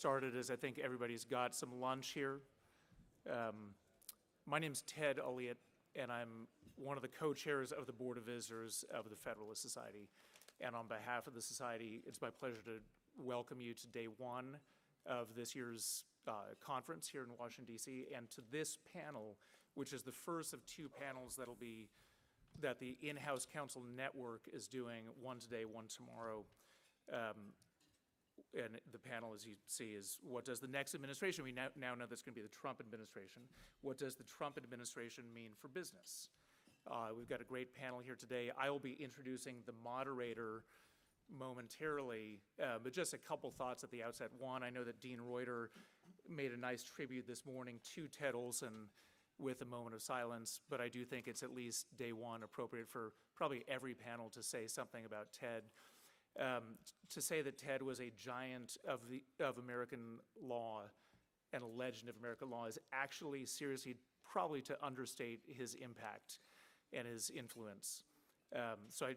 started is I think everybody's got some lunch here. My name's Ted Elliott, and I'm one of the co-chairs of the Board of Visitors of the Federalist Society. And on behalf of the Society, it's my pleasure to welcome you to day one of this year's conference here in Washington, D.C., and to this panel, which is the first of two panels that the in-house counsel network is doing, one today, one tomorrow. And the panel, as you see, is what does the next administration, we now know that's going to be the Trump administration, what does the Trump administration mean for business? We've got a great panel here today. I will be introducing the moderator momentarily, but just a couple thoughts at the outset. One, I know that Dean Reuter made a nice tribute this morning to Ted Olson with a moment of silence, but I do think it's at least day one appropriate for probably every panel to say something about Ted. To say that Ted was a giant of American law and a legend of American law is actually seriously probably to understate his impact and his influence. So I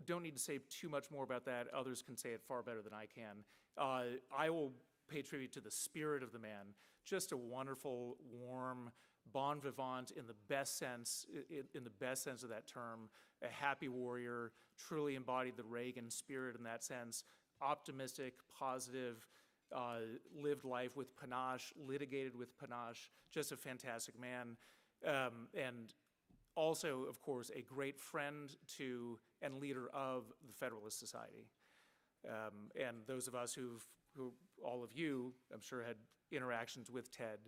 don't need to say too much more about that. Others can say it far better than I can. I will pay tribute to the spirit of the man. Just a wonderful, warm, bon vivant in the best sense of that term, a happy warrior, truly embodied the Reagan spirit in that sense, optimistic, positive, lived life with panache, litigated with panache, just a fantastic man. And also, of course, a great friend to and leader of the Federalist Society. And those of us who all of you, I'm sure, had interactions with Ted,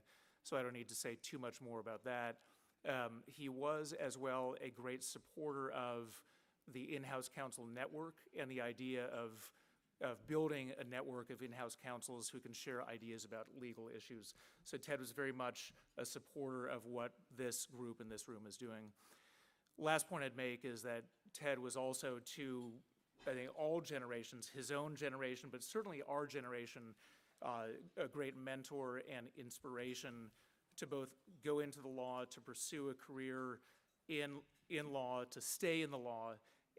so I don't need to say too much more about that. He was, as well, a great supporter of the in-house counsel network and the idea of building a network of in-house counsels who can share ideas about legal issues. So Ted was very much a supporter of what this group in this room is doing. Last point I'd make is that Ted was also to, I think, all generations, his own generation, but certainly our generation, a great mentor and inspiration to both go into the law, to pursue a career in law, to stay in the law,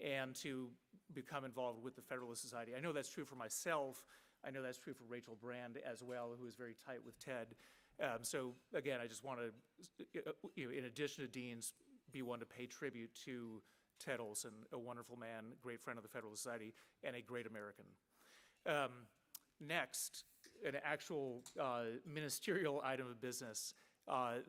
and to become involved with the Federalist Society. I know that's true for myself. I know that's true for Rachel Brand as well, who is very tight with Ted. So again, I just want to, in addition to Dean's, be one to pay tribute to Ted Olson, a wonderful man, great friend of the Federalist Society, and a great American. Next, an actual ministerial item of business. I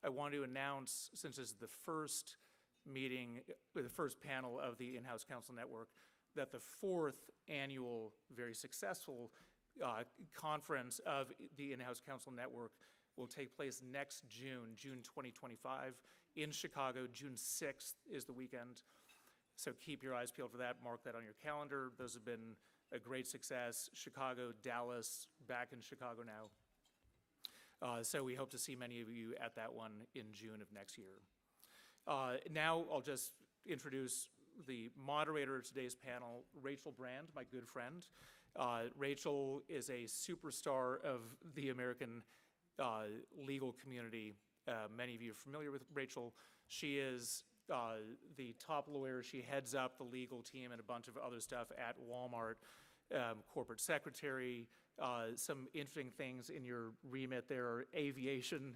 want to announce, since this is the first meeting, the first panel of the In-House Counsel Network, that the fourth annual, very successful conference of the In-House Counsel Network will take place next June 2025 in Chicago. June 6th is the weekend. So keep your eyes peeled for that. Mark that on your calendar. Those have been a great success. Chicago, Dallas, back in Chicago now. So we hope to see many of you at that one in June of next year. Now I'll just introduce the moderator of today's panel, Rachel Brand, my good friend. Rachel is a superstar of the American legal community. Many of you are familiar with Rachel. She is the top lawyer. She heads up the legal team and a bunch of other stuff at Walmart, corporate secretary. Some interesting things in your remit there are aviation,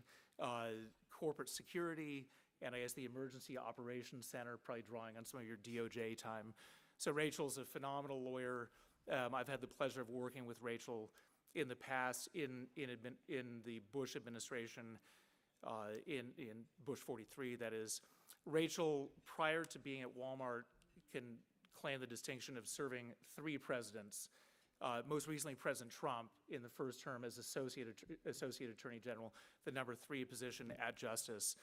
corporate security, and I guess the Emergency Operations Center, probably drawing on some of your DOJ time. So Rachel's a phenomenal lawyer. I've had the pleasure of working with Rachel in the past in the Bush administration, in Bush 43, that is. Rachel, prior to being at Walmart, can claim the distinction of serving 3 presidents. Most recently, President Trump in the first term as Associate Attorney General, the number 3 position at Justice.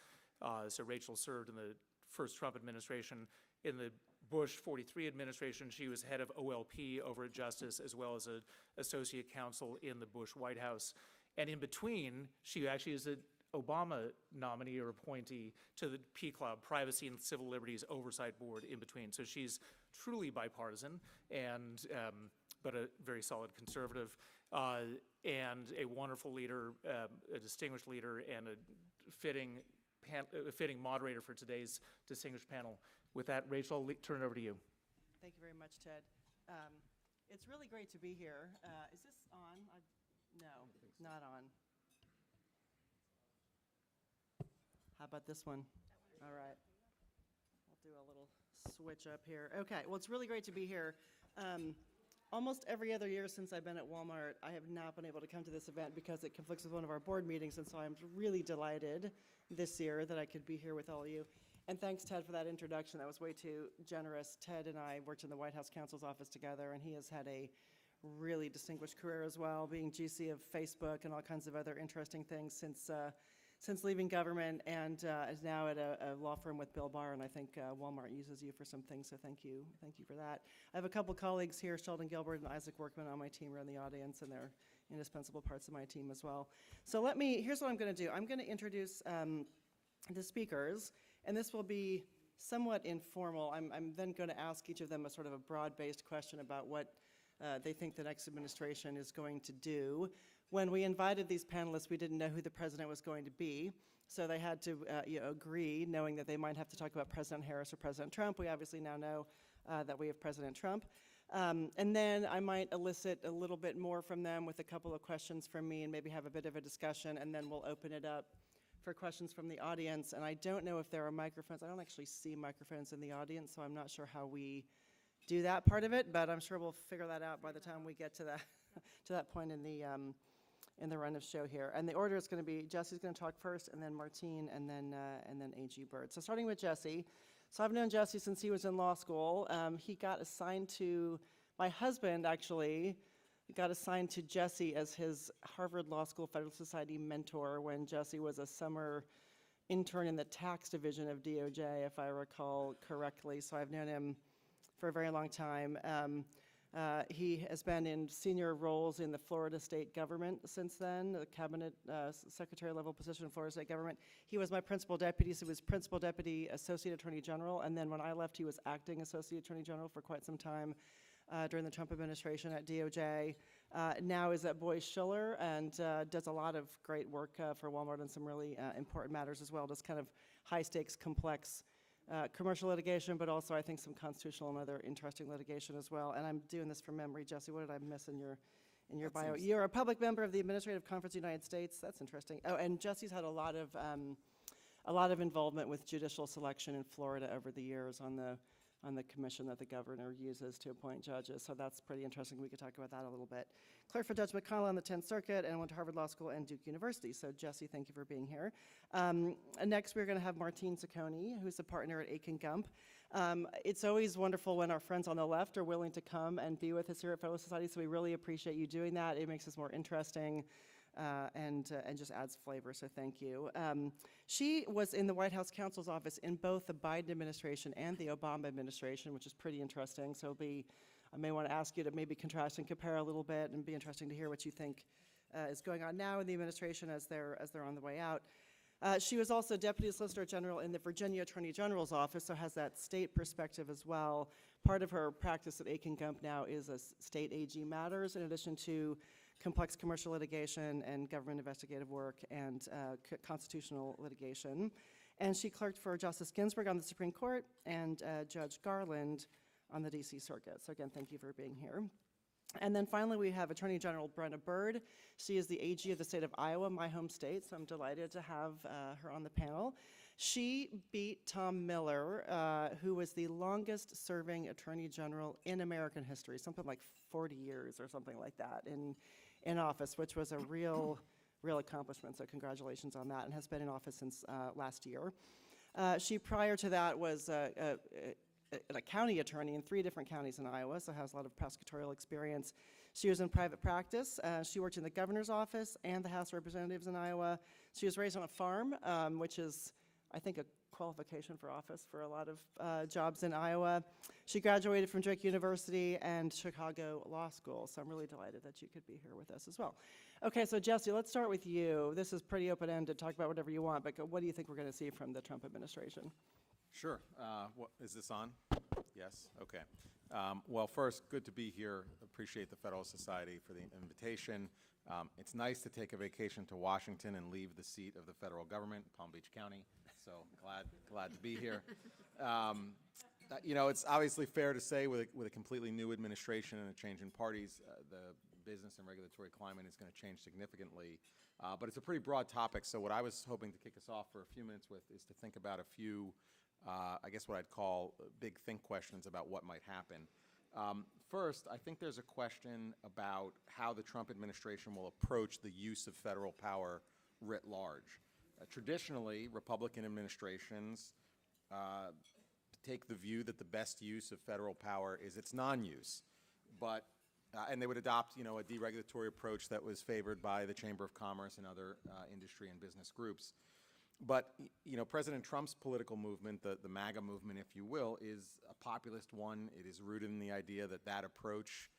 So Rachel served in the first Trump administration. In the Bush 43 administration, she was head of OLP over at Justice, as well as an associate counsel in the Bush White House. And in between, she actually is an Obama nominee or appointee to the PCLOB, Privacy and Civil Liberties Oversight Board, in between. So she's truly bipartisan, and but a very solid conservative, and a wonderful leader, a distinguished leader, and a fitting moderator for today's distinguished panel. With that, Rachel, I'll turn it over to you. Thank you very much, Ted. It's really great to be here. Is this on? Not on. How about this one? All right. I'll do a little switch up here. Okay, well, it's really great to be here. Almost every other year since I've been at Walmart, I have not been able to come to this event because it conflicts with one of our board meetings, and so I'm really delighted this year that I could be here with all of you. And thanks, Ted, for that introduction. That was way too generous. Ted and I worked in the White House counsel's office together, and he has had a really distinguished career as well, being GC of Facebook and all kinds of other interesting things since leaving government, and is now at a law firm with Bill Barr, and I think Walmart uses you for some things, so thank you for that. I have a couple colleagues here, Sheldon Gilbert and Isaac Workman on my team are in the audience, and they're indispensable parts of my team as well. So here's what I'm gonna do. I'm gonna introduce the speakers, and this will be somewhat informal. I'm then gonna ask each of them a sort of a broad-based question about what they think the next administration is going to do. When we invited these panelists, we didn't know who the president was going to be, so they had to agree, knowing that they might have to talk about President Harris or President Trump. We obviously now know that we have President Trump. And then I might elicit a little bit more from them with a couple of questions from me and maybe have a bit of a discussion, and then we'll open it up for questions from the audience. And I don't know if there are microphones. I don't actually see microphones in the audience, so I'm not sure how we do that part of it, but I'm sure we'll figure that out by the time we get to that to that point in the run of show here. And the order is going to be Jesse's going to talk first, and then Martine, and then A.G. Bird. So starting with Jesse. So I've known Jesse since he was in law school. He got assigned to my husband, actually. He got assigned to Jesse as his Harvard Law School Federalist Society mentor when Jesse was a summer intern in the tax division of DOJ, if I recall correctly. So I've known him for a very long time. He has been in senior roles in the Florida state government since then, the cabinet secretary level position in Florida state government. He was my principal deputy, so he was principal deputy associate attorney general, and then when I left, he was acting associate attorney general for quite some time during the Trump administration at DOJ. Now is at Boies Schiller and does a lot of great work for Walmart on some really important matters as well, just kind of high stakes, complex commercial litigation, but also I think some constitutional and other interesting litigation as well. And I'm doing this from memory. Jesse, what did I miss in your bio? You're a public member of the Administrative Conference of the United States. That's interesting. Oh, and Jesse's had a lot of involvement with judicial selection in Florida over the years on the commission that the governor uses to appoint judges. So that's pretty interesting. We could talk about that a little bit. Clerk for Judge McConnell on the 10th Circuit and went to Harvard Law School and Duke University. So Jesse, thank you for being here. Next, we're going to have Martine Cicconi, who's a partner at Akin Gump. It's always wonderful when our friends on the left are willing to come and be with us here at Federalist Society, so we really appreciate you doing that. It makes us more interesting. And just adds flavor, so thank you. She was in the White House counsel's office in both the Biden administration and the Obama administration, which is pretty interesting. So I may want to ask you to maybe contrast and compare a little bit, and be interesting to hear what you think is going on now in the administration as they're on the way out. She was also Deputy Solicitor General in the Virginia Attorney General's office, so has that state perspective as well. Part of her practice at Akin Gump now is state AG matters, in addition to complex commercial litigation and government investigative work and constitutional litigation. And she clerked for Justice Ginsburg on the Supreme Court and Judge Garland on the DC Circuit. So again, thank you for being here. And then finally, we have Attorney General Brenna Bird. She is the AG of the state of Iowa, my home state, so I'm delighted to have her on the panel. She beat Tom Miller, who was the longest serving Attorney General in American history, something like 40 years or something like that in office, which was a real accomplishment, so congratulations on that, and has been in office since last year. She, prior to that, was a county attorney in 3 different counties in Iowa, so has a lot of prosecutorial experience. She was in private practice. She worked in the governor's office and the House of Representatives in Iowa. She was raised on a farm, which is, I think, a qualification for office for a lot of jobs in Iowa. She graduated from Drake University and Chicago Law School, so I'm really delighted that you could be here with us as well. Okay, so Jesse, let's start with you. This is pretty open-ended. Talk about whatever you want, but what do you think we're going to see from the Trump administration? Sure. Is this on? Yes? Okay. Well, first, good to be here. Appreciate the Federalist Society for the invitation. It's nice to take a vacation to Washington and leave the seat of the federal government, Palm Beach County, so glad to be here. You know, it's obviously fair to say with a completely new administration and a change in parties, business and regulatory climate is going to change significantly. But it's a pretty broad topic, so what I was hoping to kick us off for a few minutes with is to think about a few, I guess what I'd call big think questions about what might happen. First, I think there's a question about how the Trump administration will approach the use of federal power writ large. Traditionally, Republican administrations take the view that the best use of federal power is its non-use, but and they would adopt, a deregulatory approach that was favored by the Chamber of Commerce and other industry and business groups. But, President Trump's political movement, the MAGA movement, if you will, is a populist one. It is rooted in the idea that that approach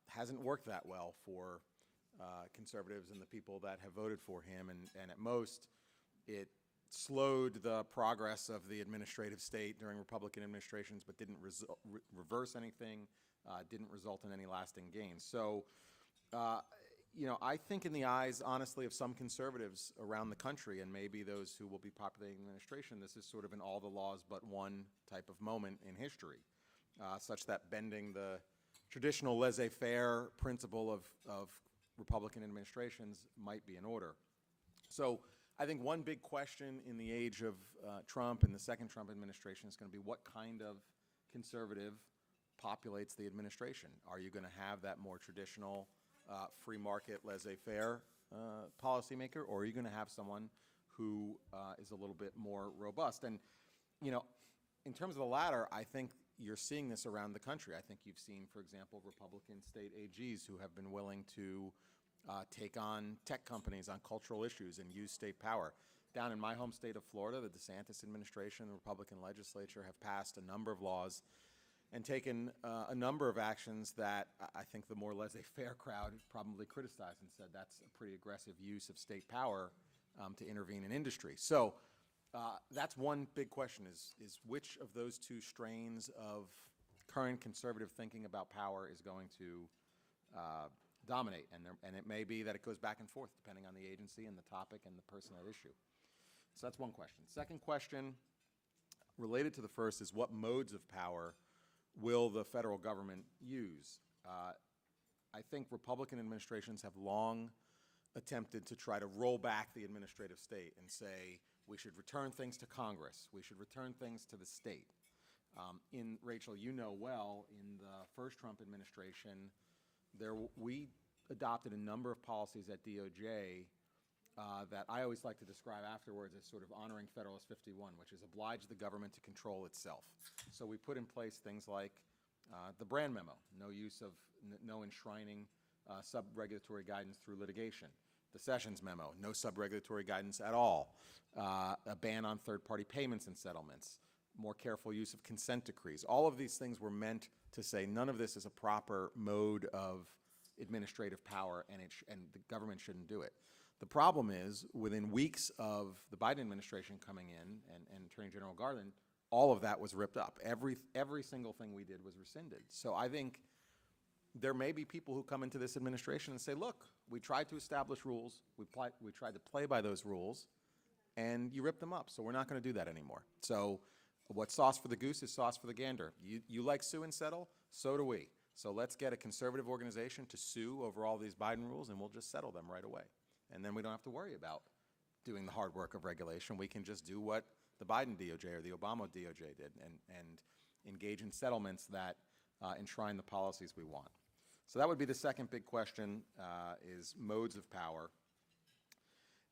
hasn't worked that well for conservatives and the people that have voted for him. And at most, it slowed the progress of the administrative state during Republican administrations, but didn't reverse anything, didn't result in any lasting gains. So, I think in the eyes, honestly, of some conservatives around the country, and maybe those who will be populating the administration, this is sort of an all the laws but one type of moment in history, such that bending the traditional laissez-faire principle of Republican administrations might be in order. So I think one big question in the age of Trump and the second Trump administration is going to be what kind of conservative populates the administration. Are you going to have that more traditional free market laissez-faire policymaker, or are you going to have someone who is a little bit more robust? And, in terms of the latter, I think you're seeing this around the country. I think you've seen, for example, Republican state AGs who have been willing to take on tech companies on cultural issues and use state power. Down in my home state of Florida, the DeSantis administration, the Republican legislature have passed a number of laws and taken a number of actions that I think the more laissez-faire crowd probably criticized and said that's a pretty aggressive use of state power to intervene in industry. So that's one big question is which of those two strains of current conservative thinking about power is going to dominate. And it may be that it goes back and forth depending on the agency and the topic and the person at issue. So that's one question. Second question, related to the first, is what modes of power will the federal government use? I think Republican administrations have long attempted to try to roll back the administrative state and say we should return things to Congress, we should return things to the state. Rachel, you know well, in the first Trump administration, we adopted a number of policies at DOJ that I always like to describe afterwards as sort of honoring Federalist 51, which is oblige the government to control itself. So we put in place things like the Brand Memo, no enshrining sub-regulatory guidance through litigation. The Sessions Memo, no sub-regulatory guidance at all. A ban on third-party payments and settlements. More careful use of consent decrees. All of these things were meant to say none of this is a proper mode of administrative power, and the government shouldn't do it. The problem is, within weeks of the Biden administration coming in and Attorney General Garland, all of that was ripped up. Every single thing we did was rescinded. So I think there may be people who come into this administration and say, look, we tried to establish rules, we tried to play by those rules, and you ripped them up, so we're not going to do that anymore. So what's sauce for the goose is sauce for the gander. You like sue and settle, so do we. So let's get a conservative organization to sue over all these Biden rules, and we'll just settle them right away. And then we don't have to worry about doing the hard work of regulation. We can just do what the Biden DOJ or the Obama DOJ did and engage in settlements that enshrine the policies we want. So that would be the second big question, is modes of power.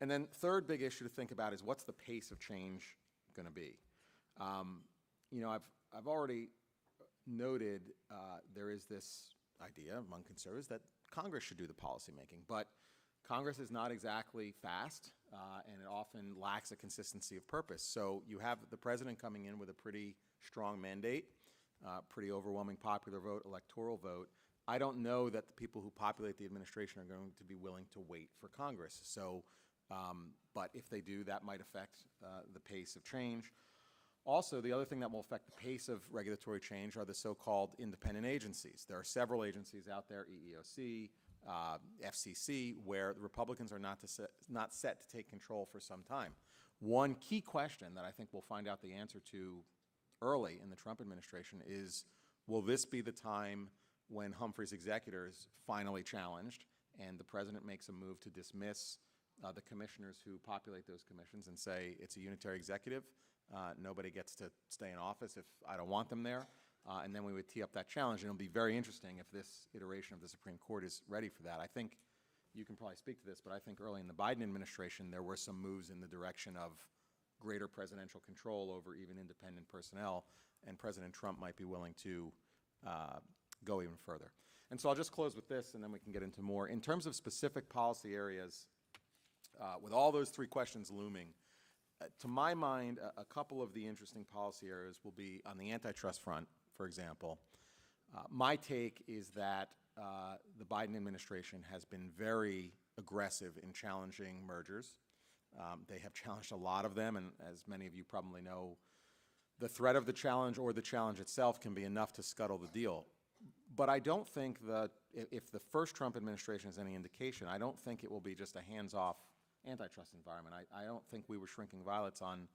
And then third big issue to think about is what's the pace of change going to be? I've already noted there is this idea among conservatives that Congress should do the policy making, but Congress is not exactly fast, and it often lacks a consistency of purpose. So you have the president coming in with a pretty strong mandate, pretty overwhelming popular vote, electoral vote. I don't know that the people who populate the administration are going to be willing to wait for Congress. So, but if they do, that might affect the pace of change. Also, the other thing that will affect the pace of regulatory change are the so-called independent agencies. There are several agencies out there, EEOC, FCC, where the Republicans are not set to take control for some time. One key question that I think we'll find out the answer to early in the Trump administration is, will this be the time when Humphrey's executors finally challenged, and the president makes a move to dismiss the commissioners who populate those commissions and say it's a unitary executive. Nobody gets to stay in office if I don't want them there. And then we would tee up that challenge, and it'll be very interesting if this iteration of the Supreme Court is ready for that. I think you can probably speak to this, but I think early in the Biden administration, there were some moves in the direction of greater presidential control over even independent personnel, and President Trump might be willing to go even further. And so I'll just close with this, and then we can get into more. In terms of specific policy areas, with all those three questions looming, to my mind, a couple of the interesting policy areas will be on the antitrust front, for example. My take is that the Biden administration has been very aggressive in challenging mergers. They have challenged a lot of them, and as many of you probably know, the threat of the challenge or the challenge itself can be enough to scuttle the deal. But I don't think that if the first Trump administration is any indication, I don't think it will be just a hands-off antitrust environment. I don't think we were shrinking violets on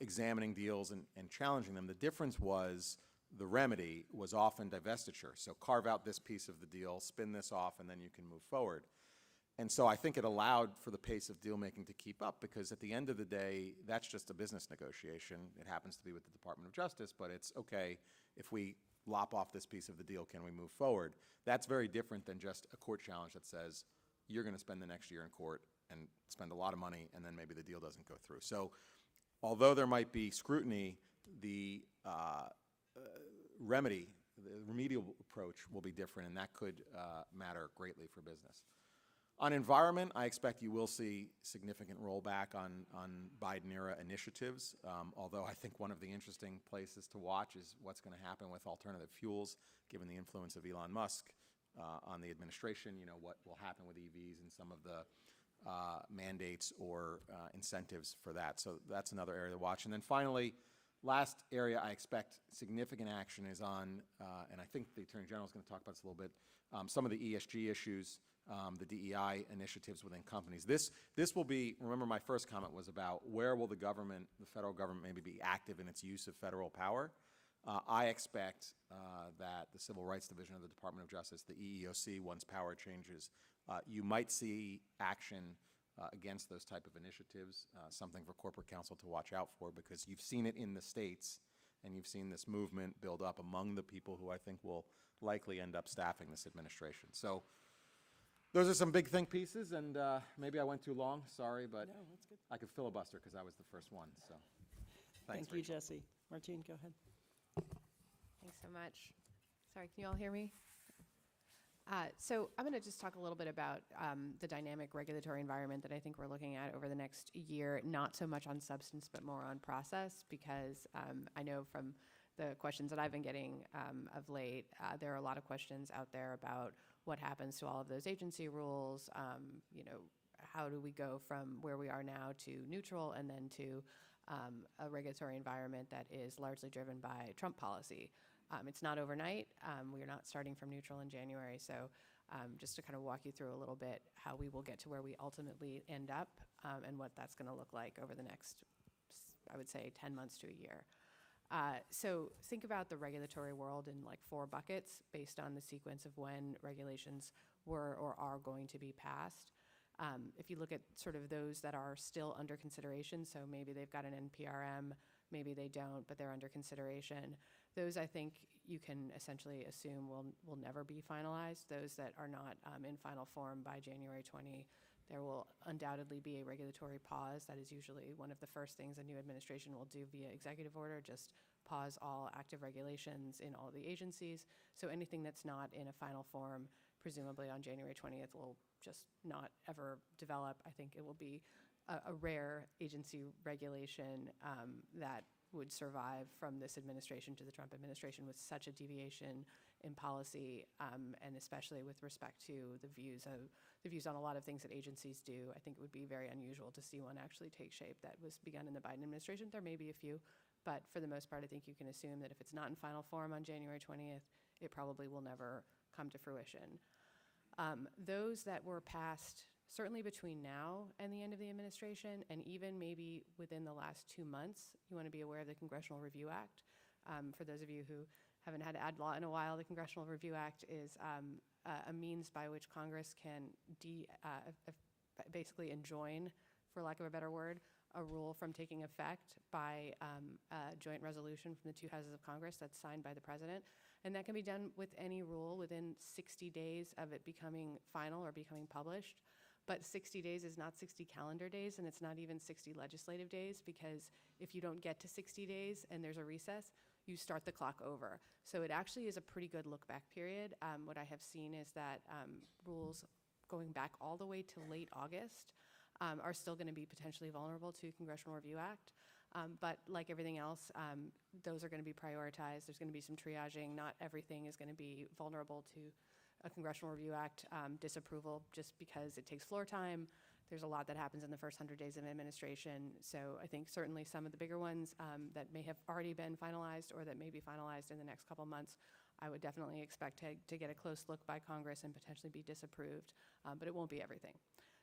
examining deals and challenging them. The difference was the remedy was often divestiture. So carve out this piece of the deal, spin this off, and then you can move forward. And so I think it allowed for the pace of deal making to keep up, because at the end of the day, that's just a business negotiation. It happens to be with the Department of Justice, but it's okay, if we lop off this piece of the deal, can we move forward? That's very different than just a court challenge that says you're going to spend the next year in court and spend a lot of money, and then maybe the deal doesn't go through. So although there might be scrutiny, the remedial approach will be different, and that could matter greatly for business. On environment, I expect you will see significant rollback on Biden-era initiatives, although I think one of the interesting places to watch is what's going to happen with alternative fuels, given the influence of Elon Musk on the administration. You know, what will happen with EVs and some of the mandates or incentives for that. So that's another area to watch. And then finally, last area I expect significant action is on, and I think the Attorney General is going to talk about this a little bit, some of the ESG issues, the DEI initiatives within companies. This will be, remember my first comment was about where will the government, the federal government, maybe be active in its use of federal power. I expect that the Civil Rights Division of the Department of Justice, the EEOC, once power changes, you might see action against those type of initiatives, something for corporate counsel to watch out for, because you've seen it in the states, and you've seen this movement build up among the people who I think will likely end up staffing this administration. So those are some big think pieces, and maybe I went too long, sorry, but No, that's good. I could filibuster because I was the first one, so thanks. Thank you, Rachel. Jesse. Martine, go ahead. Thanks so much. Sorry, can you all hear me? So I'm going to just talk a little bit about the dynamic regulatory environment that I think we're looking at over the next year, not so much on substance, but more on process, because I know from the questions that I've been getting of late, there are a lot of questions out there about what happens to all of those agency rules. You know, how do we go from where we are now to neutral, and then to a regulatory environment that is largely driven by Trump policy? It's not overnight. We are not starting from neutral in January. So just to kind of walk you through a little bit how we will get to where we ultimately end up, and what that's going to look like over the next, I would say, 10 months to a year. So think about the regulatory world in like 4 buckets based on the sequence of when regulations were or are going to be passed. If you look at sort of those that are still under consideration, so maybe they've got an NPRM, maybe they don't, but they're under consideration. Those, I think, you can essentially assume will never be finalized. Those that are not in final form by January 20, there will undoubtedly be a regulatory pause. That is usually one of the first things a new administration will do via executive order, just pause all active regulations in all the agencies. So anything that's not in a final form, presumably on January 20th, will just not ever develop. I think it will be a rare agency regulation that would survive from this administration to the Trump administration with such a deviation in policy, and especially with respect to the views on a lot of things that agencies do. I think it would be very unusual to see one actually take shape that was begun in the Biden administration. There may be a few, but for the most part, I think you can assume that if it's not in final form on January 20th, it probably will never come to fruition. Those that were passed certainly between now and the end of the administration, and even maybe within the last 2 months, you want to be aware of the Congressional Review Act. For those of you who haven't had ad law in a while. The Congressional Review Act is a means by which Congress can basically enjoin, for lack of a better word, a rule from taking effect by a joint resolution from the two houses of Congress that's signed by the president. And that can be done with any rule within 60 days of it becoming final or becoming published. But 60 days is not 60 calendar days, and it's not even 60 legislative days, because if you don't get to 60 days and there's a recess, you start the clock over. So it actually is a pretty good look-back period. What I have seen is that rules going back all the way to late August are still going to be potentially vulnerable to Congressional Review Act. But like everything else, those are going to be prioritized. There's going to be some triaging. Not everything is going to be vulnerable to a Congressional Review Act disapproval just because it takes floor time. There's a lot that happens in the first 100 days of administration. So I think certainly some of the bigger ones that may have already been finalized or that may be finalized in the next couple months, I would definitely expect to get a close look by Congress and potentially be disapproved, but it won't be everything.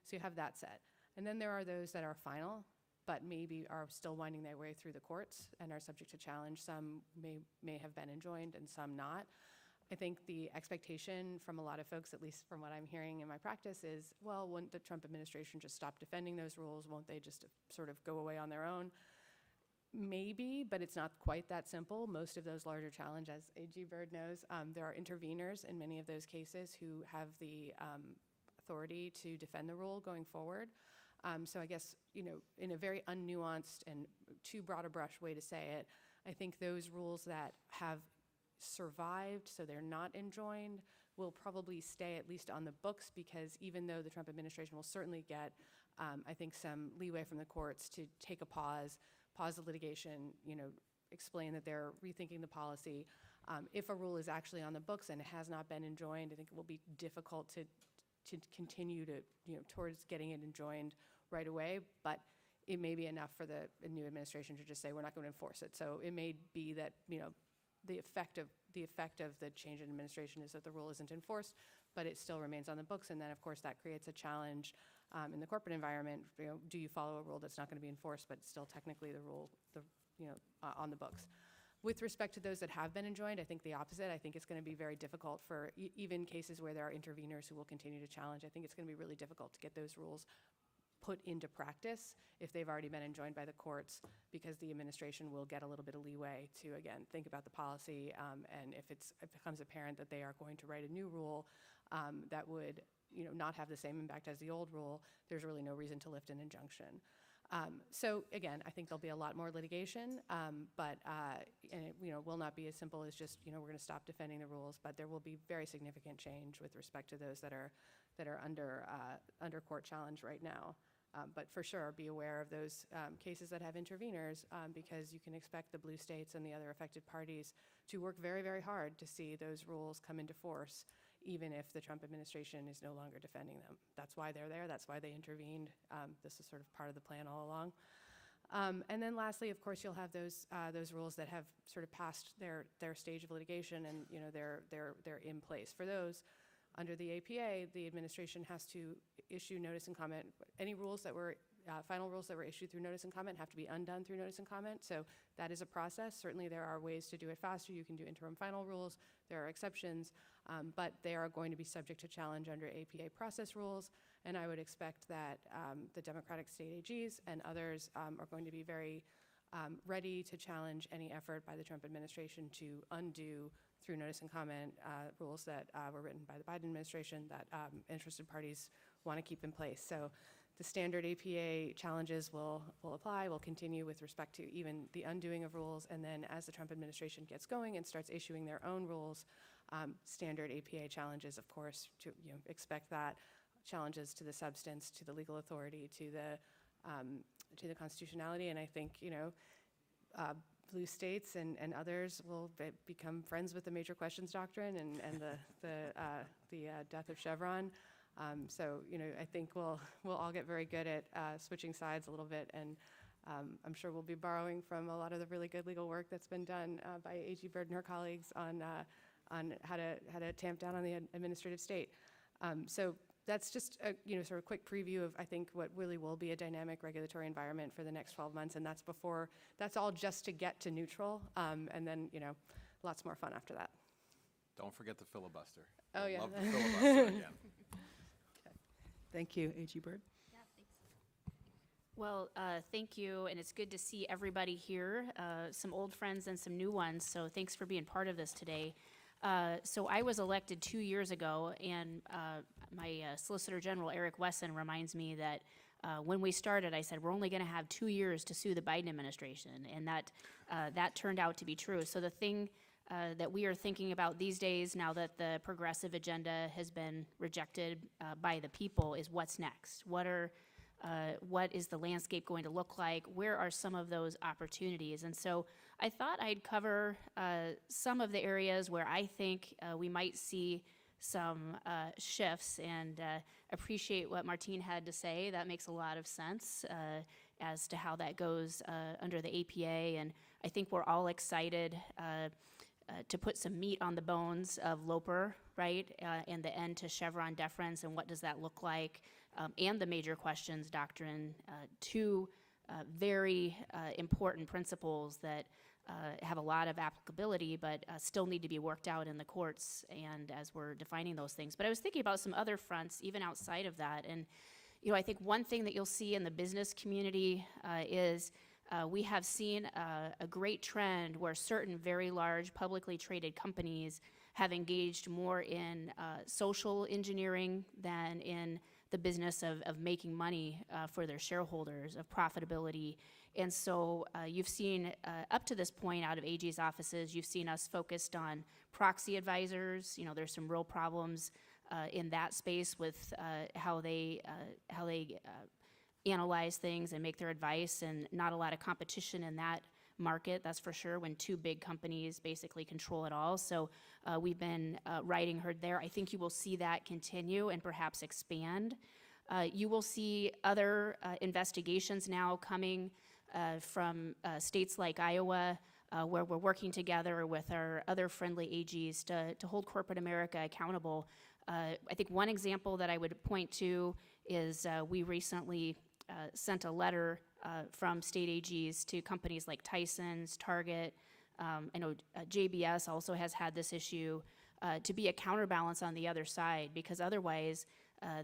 So you have that set. And then there are those that are final, but maybe are still winding their way through the courts and are subject to challenge. Some may have been enjoined and some not. I think the expectation from a lot of folks, at least from what I'm hearing in my practice, is, well, wouldn't the Trump administration just stop defending those rules? Won't they just sort of go away on their own? Maybe, but it's not quite that simple. Most of those larger challenges, as AG Bird knows, there are interveners in many of those cases who have the authority to defend the rule going forward. So I guess, in a very unnuanced and too broad a brush way to say it, I think those rules that have survived, so they're not enjoined, will probably stay at least on the books, because even though the Trump administration will certainly get, I think, some leeway from the courts to take a pause the litigation, explain that they're rethinking the policy. If a rule is actually on the books and has not been enjoined, I think it will be difficult to continue to, towards getting it enjoined right away, but it may be enough for the new administration to just say, we're not going to enforce it. So it may be that, the effect of the change in administration is that the rule isn't enforced, but it still remains on the books. And then, of course, that creates a challenge in the corporate environment. Do you follow a rule that's not going to be enforced, but still technically the rule, on the books? With respect to those that have been enjoined, I think the opposite. I think it's going to be very difficult for even cases where there are interveners who will continue to challenge. I think it's going to be really difficult to get those rules put into practice if they've already been enjoined by the courts, because the administration will get a little bit of leeway to, again, think about the policy, and if it becomes apparent that they are going to write a new rule that would, not have the same impact as the old rule, there's really no reason to lift an injunction. So again, I think there'll be a lot more litigation, but and it, will not be as simple as just, we're going to stop defending the rules, but there will be very significant change with respect to those that are under court challenge right now. But for sure, be aware of those cases that have interveners, because you can expect the blue states and the other affected parties to work very, very hard to see those rules come into force, even if the Trump administration is no longer defending them. That's why they're there. That's why they intervened. This is sort of part of the plan all along. And then lastly, of course, you'll have those rules that have sort of passed their stage of litigation, and they're in place. For those, under the APA, the administration has to issue notice and comment. Any rules that were final rules that were issued through notice and comment have to be undone through notice and comment. So that is a process. Certainly there are ways to do it faster. You can do interim final rules. There are exceptions, but they are going to be subject to challenge under APA process rules. And I would expect that the Democratic state AGs and others are going to be very ready to challenge any effort by the Trump administration to undo through notice and comment rules that were written by the Biden administration that interested parties want to keep in place. So the standard APA challenges will apply, will continue with respect to even the undoing of rules. And then as the Trump administration gets going and starts issuing their own rules, standard APA challenges, of course, to expect that, challenges to the substance, to the legal authority, to the constitutionality. And I think, blue states and others will become friends with the major questions doctrine and the death of Chevron. So, I think we'll all get very good at switching sides a little bit, and I'm sure we'll be borrowing from a lot of the really good legal work that's been done by AG Bird and her colleagues on how to tamp down on the administrative state. So that's just a sort of quick preview of, I think, what really will be a dynamic regulatory environment for the next 12 months, and that's all just to get to neutral, and then lots more fun after that. Don't forget the filibuster. Oh, I'd yeah. Love the filibuster again. Thank you, AG Bird. Well, thank you, and it's good to see everybody here, some old friends and some new ones, so thanks for being part of this today. So I was elected 2 years ago, and my Solicitor General, Eric Wesson, reminds me that when we started, I said, we're only going to have 2 years to sue the Biden administration, and that turned out to be true. So the thing that we are thinking about these days, now that the progressive agenda has been rejected by the people, is what's next? What is the landscape going to look like? Where are some of those opportunities? And so I thought I'd cover some of the areas where I think we might see some shifts, and appreciate what Martine had to say. That makes a lot of sense as to how that goes under the APA, and I think we're all excited to put some meat on the bones of Loper, right, and the end to Chevron deference, and what does that look like, and the major questions doctrine, two very important principles that have a lot of applicability, but still need to be worked out in the courts and as we're defining those things. But I was thinking about some other fronts, even outside of that, and I think one thing that you'll see in the business community is we have seen a great trend where certain very large publicly traded companies have engaged more in social engineering than in the business of making money for their shareholders, of profitability. And so you've seen, up to this point out of AG's offices, you've seen us focused on proxy advisors. There's some real problems in that space with how they analyze things and make their advice, and not a lot of competition in that market, that's for sure, when two big companies basically control it all. So we've been riding herd there. I think you will see that continue and perhaps expand. You will see other investigations now coming from states like Iowa, where we're working together with our other friendly AGs to hold corporate America accountable. I think one example that I would point to is we recently sent a letter from state AGs to companies like Tyson's, Target. I know JBS also has had this issue, to be a counterbalance on the other side, because otherwise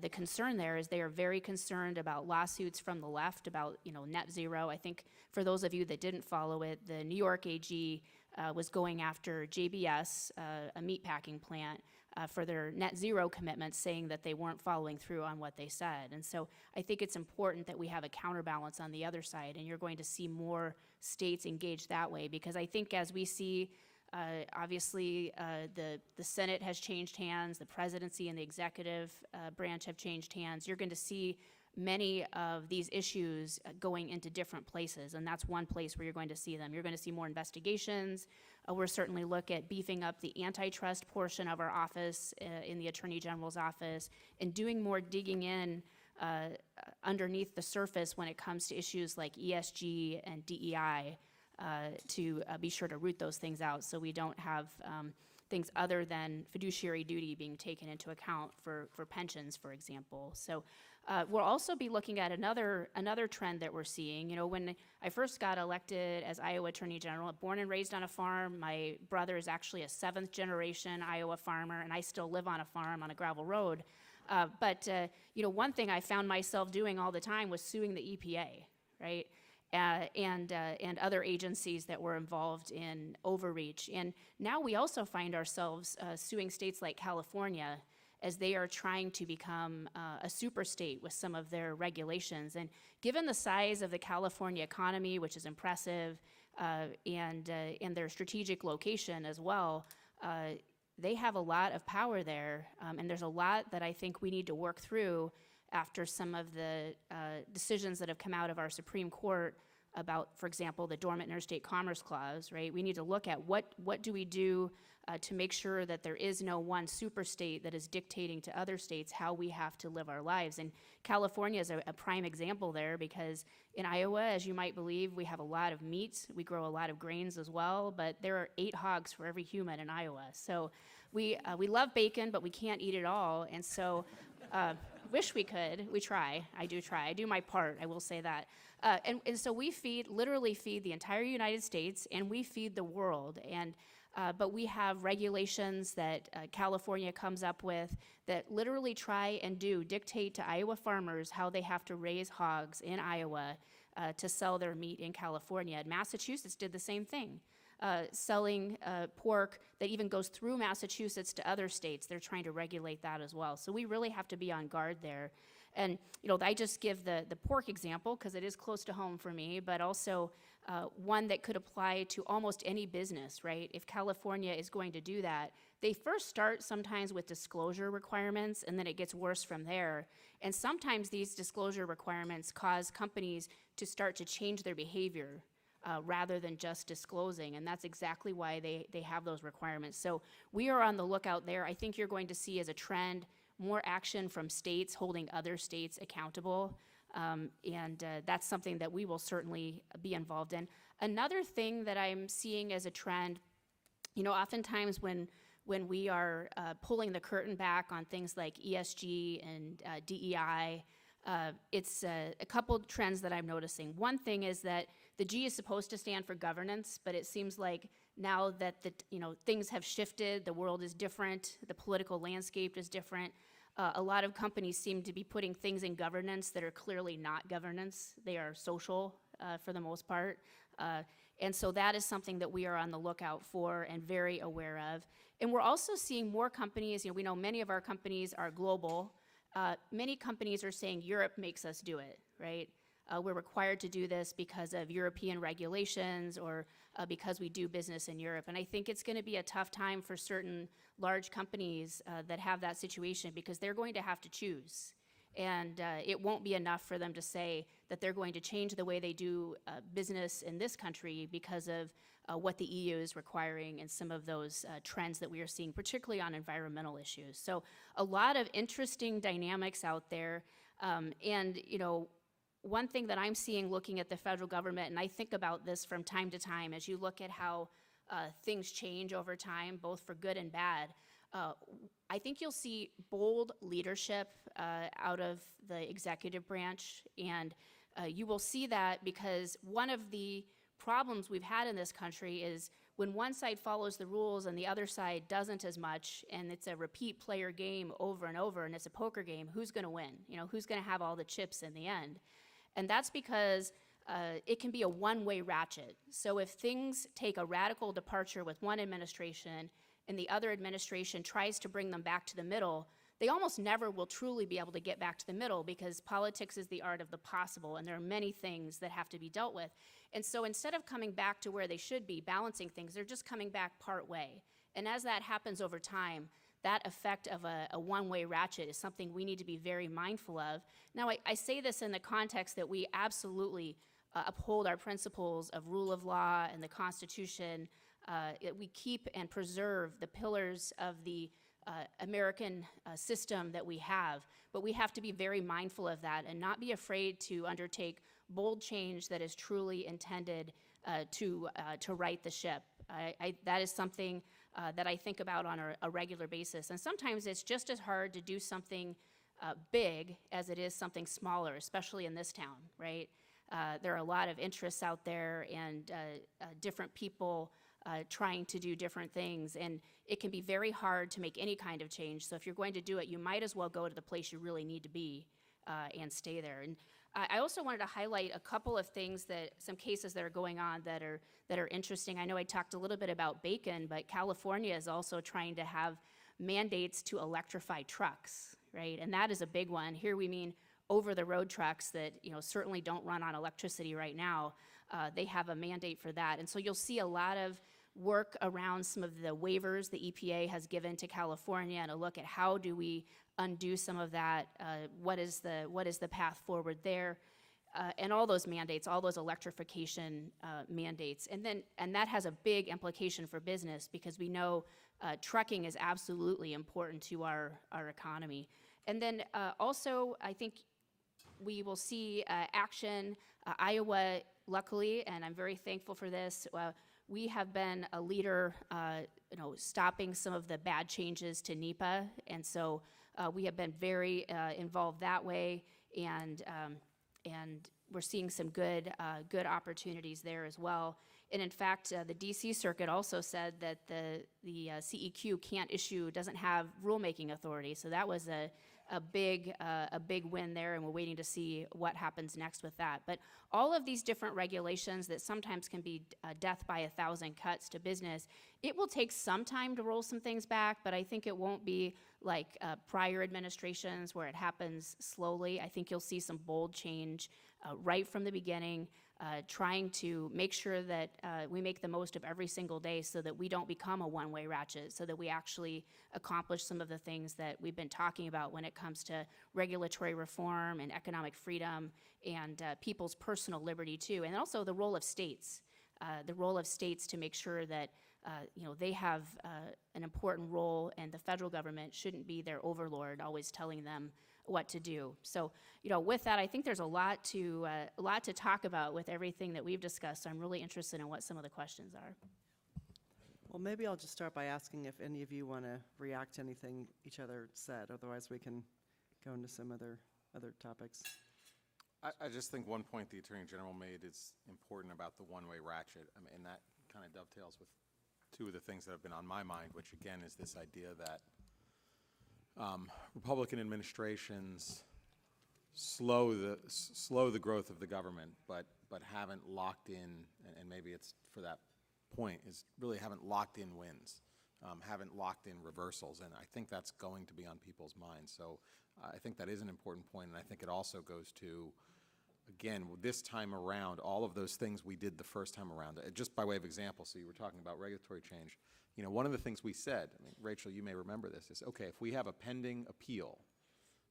the concern there is they are very concerned about lawsuits from the left about net zero. I think for those of you that didn't follow it, the New York AG was going after JBS, a meatpacking plant, for their net zero commitments, saying that they weren't following through on what they said. And so I think it's important that we have a counterbalance on the other side, and you're going to see more states engage that way, because I think as we see, obviously, the Senate has changed hands, the presidency and the executive branch have changed hands. You're going to see many of these issues going into different places, and that's one place where you're going to see them. You're going to see more investigations. We'll certainly look at beefing up the antitrust portion of our office in the Attorney General's office, and doing more digging in underneath the surface when it comes to issues like ESG and DEI, to be sure to root those things out, so we don't have things other than fiduciary duty being taken into account for pensions, for example. So we'll also be looking at another trend that we're seeing. When I first got elected as Iowa Attorney General, born and raised on a farm, my brother is actually a 7th generation Iowa farmer, and I still live on a farm on a gravel road. But one thing I found myself doing all the time was suing the EPA, right? And other agencies that were involved in overreach. And now we also find ourselves suing states like California as they are trying to become a super state with some of their regulations. And given the size of the California economy, which is impressive, and their strategic location as well, they have a lot of power there. And there's a lot that I think we need to work through after some of the decisions that have come out of our Supreme Court about, for example, the Dormant Interstate Commerce Clause, right? We need to look at what do we do to make sure that there is no one super state that is dictating to other states how we have to live our lives. And California is a prime example there, because in Iowa, as you might believe, we have a lot of meat. We grow a lot of grains as well, but there are 8 hogs for every human in Iowa. So we love bacon, but we can't eat it all. And so wish we could. We try. I do try. I do my part. I will say that. And so we literally feed the entire United States, and we feed the world. And But we have regulations that California comes up with that literally try and dictate to Iowa farmers how they have to raise hogs in Iowa to sell their meat in California. And Massachusetts did the same thing, selling pork that even goes through Massachusetts to other states. They're trying to regulate that as well. So we really have to be on guard there. And, I just give the pork example because it is close to home for me, but also one that could apply to almost any business, right? If California is going to do that, they first start sometimes with disclosure requirements, and then it gets worse from there. And sometimes these disclosure requirements cause companies to start to change their behavior rather than just disclosing, and that's exactly why they have those requirements. So we are on the lookout there. I think you're going to see as a trend more action from states holding other states accountable. And that's something that we will certainly be involved in. Another thing that I'm seeing as a trend, oftentimes when we are pulling the curtain back on things like ESG and DEI, it's a couple trends that I'm noticing. One thing is that the G is supposed to stand for governance, but it seems like now that things have shifted, the world is different, the political landscape is different. A lot of companies seem to be putting things in governance that are clearly not governance. They are social for the most part. And so that is something that we are on the lookout for and very aware of. And we're also seeing more companies, we know many of our companies are global. Many companies are saying Europe makes us do it, right? We're required to do this because of European regulations or because we do business in Europe. And I think it's going to be a tough time for certain large companies that have that situation because they're going to have to choose. And it won't be enough for them to say that they're going to change the way they do business in this country because of what the EU is requiring and some of those trends that we are seeing, particularly on environmental issues. So a lot of interesting dynamics out there. And, one thing that I'm seeing looking at the federal government, and I think about this from time to time, as you look at how things change over time, both for good and bad, I think you'll see bold leadership out of the executive branch, and you will see that because one of the problems we've had in this country is when one side follows the rules and the other side doesn't as much, and it's a repeat player game over and over, and it's a poker game, who's going to win? Who's going to have all the chips in the end? And that's because it can be a one-way ratchet. So if things take a radical departure with one administration and the other administration tries to bring them back to the middle, they almost never will truly be able to get back to the middle because politics is the art of the possible, and there are many things that have to be dealt with. And so instead of coming back to where they should be, balancing things, they're just coming back part way. And as that happens over time, that effect of a one-way ratchet is something we need to be very mindful of. Now, I say this in the context that we absolutely uphold our principles of rule of law and the Constitution. We keep and preserve the pillars of the American system that we have, but we have to be very mindful of that and not be afraid to undertake bold change that is truly intended to right the ship. That is something that I think about on a regular basis. And sometimes it's just as hard to do something big as it is something smaller, especially in this town, right? There are a lot of interests out there and different people trying to do different things. And it can be very hard to make any kind of change. So if you're going to do it, you might as well go to the place you really need to be and stay there. And I also wanted to highlight a couple of things some cases that are going on that are interesting. I know I talked a little bit about bacon, but California is also trying to have mandates to electrify trucks, right? And that is a big one. Here we mean over-the-road trucks that certainly don't run on electricity right now. They have a mandate for that. And so you'll see a lot of work around some of the waivers the EPA has given to California and a look at how do we undo some of that, what is the path forward there, and all those mandates, all those electrification mandates. And that has a big implication for business because we know trucking is absolutely important to our economy. And then also, I think we will see action. Iowa, luckily, and I'm very thankful for this, we have been a leader, stopping some of the bad changes to NEPA, and so we have been very involved that way. And and we're seeing some good opportunities there as well. And in fact, the DC Circuit also said that the CEQ doesn't have rulemaking authority. So that was a big win there, and we're waiting to see what happens next with that. But all of these different regulations that sometimes can be death by 1,000 cuts to business, it will take some time to roll some things back, but I think it won't be like prior administrations where it happens slowly. I think you'll see some bold change right from the beginning, trying to make sure that we make the most of every single day so that we don't become a one-way ratchet, so that we actually accomplish some of the things that we've been talking about when it comes to regulatory reform and economic freedom and people's personal liberty too, and also the role of states. To make sure that they have an important role, and the federal government shouldn't be their overlord, always telling them what to do. So, with that, I think there's a lot to talk about with everything that we've discussed. So I'm really interested in what some of the questions are. Well, maybe I'll just start by asking if any of you want to react to anything each other said. Otherwise, we can go into some other topics. I just think one point the Attorney General made is important about the one-way ratchet. I mean, and that kind of dovetails with two of the things that have been on my mind, which again is this idea that Republican administrations slow the growth of the government, but haven't locked in, and maybe it's for that point, is really haven't locked in wins, haven't locked in reversals, and I think that's going to be on people's minds. So I think that is an important point, and I think it also goes to, again, this time around, all of those things we did the first time around. Just by way of example, so you were talking about regulatory change. One of the things we said, I mean, Rachel, you may remember this, is, okay, if we have a pending appeal,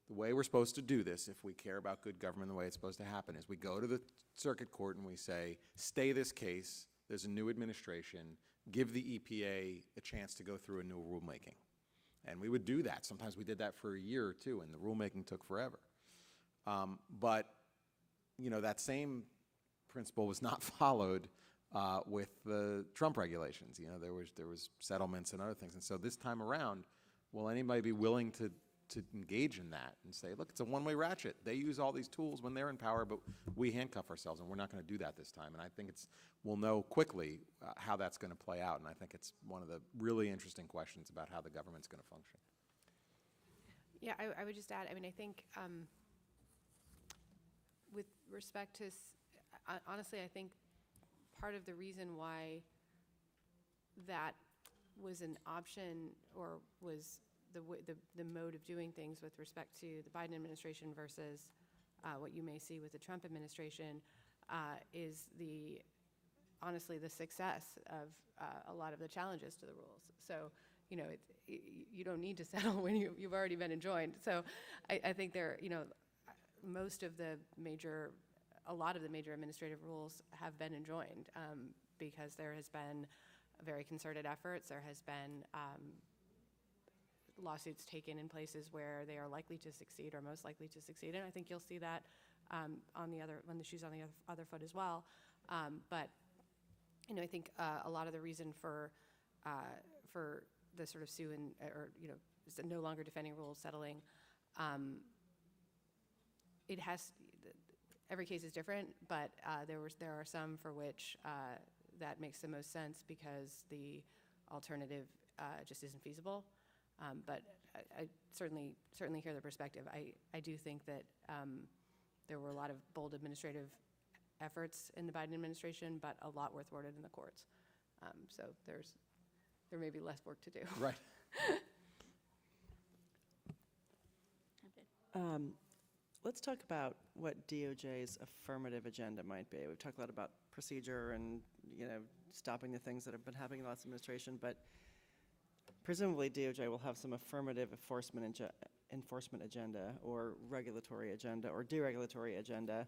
the way we're supposed to do this, if we care about good government, the way it's supposed to happen is we go to the circuit court and we say, stay this case, there's a new administration, give the EPA a chance to go through a new rulemaking. And we would do that. Sometimes we did that for a year or two, and the rulemaking took forever. But that same principle was not followed with the Trump regulations. There was settlements and other things. And so this time around, will anybody be willing to engage in that and say, look, it's a one-way ratchet. They use all these tools when they're in power, but we handcuff ourselves, and we're not going to do that this time. And I think we'll know quickly how that's going to play out. And I think it's one of the really interesting questions about how the government's going to function. Yeah, I would just add, I mean, I think with respect to, honestly, I think part of the reason why that was an option or was the mode of doing things with respect to the Biden administration versus what you may see with the Trump administration is honestly the success of a lot of the challenges to the rules. So, you don't need to settle when you've already been enjoined. So I think a lot of the major administrative rules have been enjoined because there has been very concerted efforts. There has been lawsuits taken in places where they are likely to succeed or most likely to succeed. And I think you'll see that when the shoe's on the other foot as well. But I think a lot of the reason for the sort of sue or no longer defending rules settling, every case is different, but there are some for which that makes the most sense because the alternative just isn't feasible. But I certainly hear the perspective. I do think that there were a lot of bold administrative efforts in the Biden administration, but a lot were thwarted in the courts. So there may be less work to do. Right. Let's talk about what DOJ's affirmative agenda might be. We've talked a lot about procedure and stopping the things that have been happening in the last administration, but presumably DOJ will have some affirmative enforcement agenda or regulatory agenda or deregulatory agenda.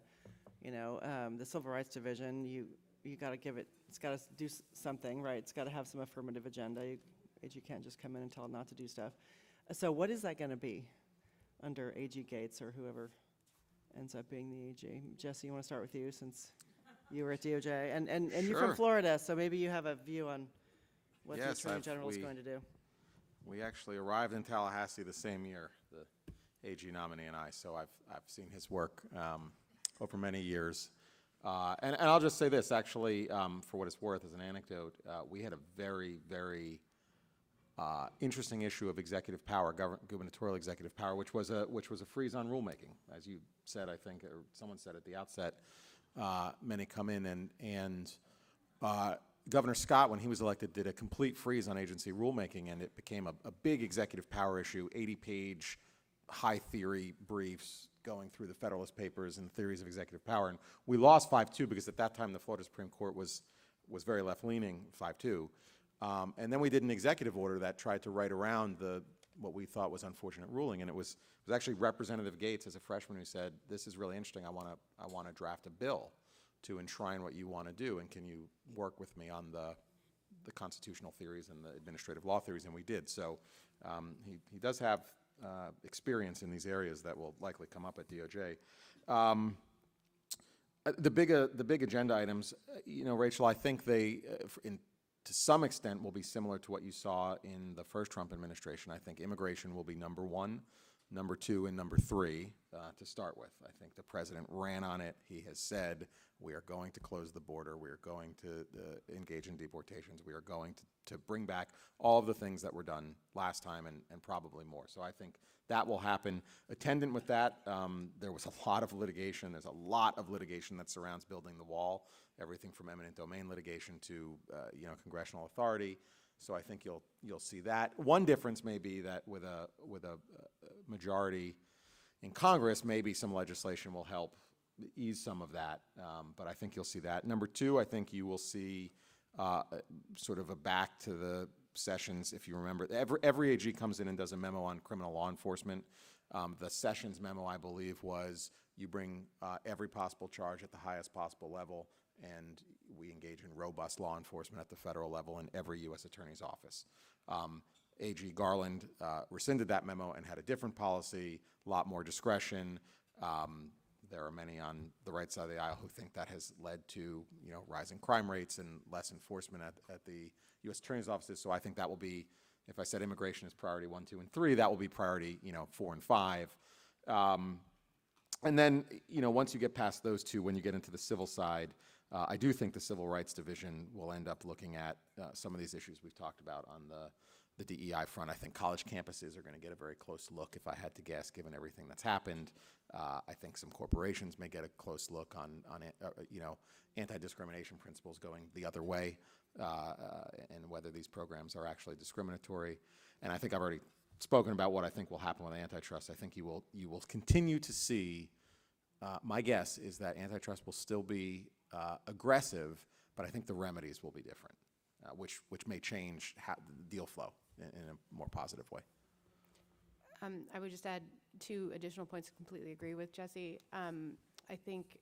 The Civil Rights Division, you got to give it. It's got to do something, right? It's got to have some affirmative agenda. AG can't just come in and tell it not to do stuff. So what is that going to be under AG Gates or whoever ends up being the AG? Jesse, you want to start with you since you were at DOJ, and you're from Florida, so maybe you have a view on what the Attorney General is going to do. We actually arrived in Tallahassee the same year, the AG nominee and I, so I've seen his work over many years. And I'll just say this, actually, for what it's worth, as an anecdote, we had a very, very interesting issue of executive power, gubernatorial executive power, which was a freeze on rulemaking, as you said, I think, or someone said at the outset. Many come in and Governor Scott, when he was elected, did a complete freeze on agency rulemaking, and it became a big executive power issue, 80-page high theory briefs going through the Federalist Papers and theories of executive power. And we lost 5-2 because at that time the Florida Supreme Court was very left-leaning, 5-2. And then we did an executive order that tried to write around what we thought was unfortunate ruling, and it was actually Representative Gates as a freshman who said, "This is really interesting. I want to draft a bill to enshrine what you want to do, and can you work with me on the constitutional theories and the administrative law theories?" And we did. So he does have experience in these areas that will likely come up at DOJ. The big agenda items, Rachel, I think they, to some extent, will be similar to what you saw in the first Trump administration. I think immigration will be number 1, number 2, and number 3 to start with. I think the president ran on it. He has said, we are going to close the border. We are going to engage in deportations. We are going to bring back all of the things that were done last time and probably more. So I think that will happen. Attendant with that, there was a lot of litigation. There's a lot of litigation that surrounds building the wall, everything from eminent domain litigation to congressional authority. So I think you'll see that. One difference may be that with a majority in Congress, maybe some legislation will help ease some of that, but I think you'll see that. Number 2, I think you will see sort of a back to the Sessions. If you remember, every AG comes in and does a memo on criminal law enforcement. The Sessions memo, I believe, was you bring every possible charge at the highest possible level, and we engage in robust law enforcement at the federal level in every U.S. Attorney's office. AG Garland rescinded that memo and had a different policy, a lot more discretion. There are many on the right side of the aisle who think that has led to rising crime rates and less enforcement at the U.S. Attorney's offices. So I think that will be, if I said immigration is priority 1, 2, and 3, that will be priority 4 and 5. And then once you get past those two, when you get into the civil side, I do think the Civil Rights Division will end up looking at some of these issues we've talked about on the DEI front. I think college campuses are going to get a very close look, if I had to guess, given everything that's happened. I think some corporations may get a close look on anti-discrimination principles going the other way, and whether these programs are actually discriminatory. And I think I've already spoken about what I think will happen with antitrust. I think you will continue to see. My guess is that antitrust will still be aggressive, but I think the remedies will be different, which may change the deal flow in a more positive way. I would just add 2 additional points. Completely agree with Jesse. I think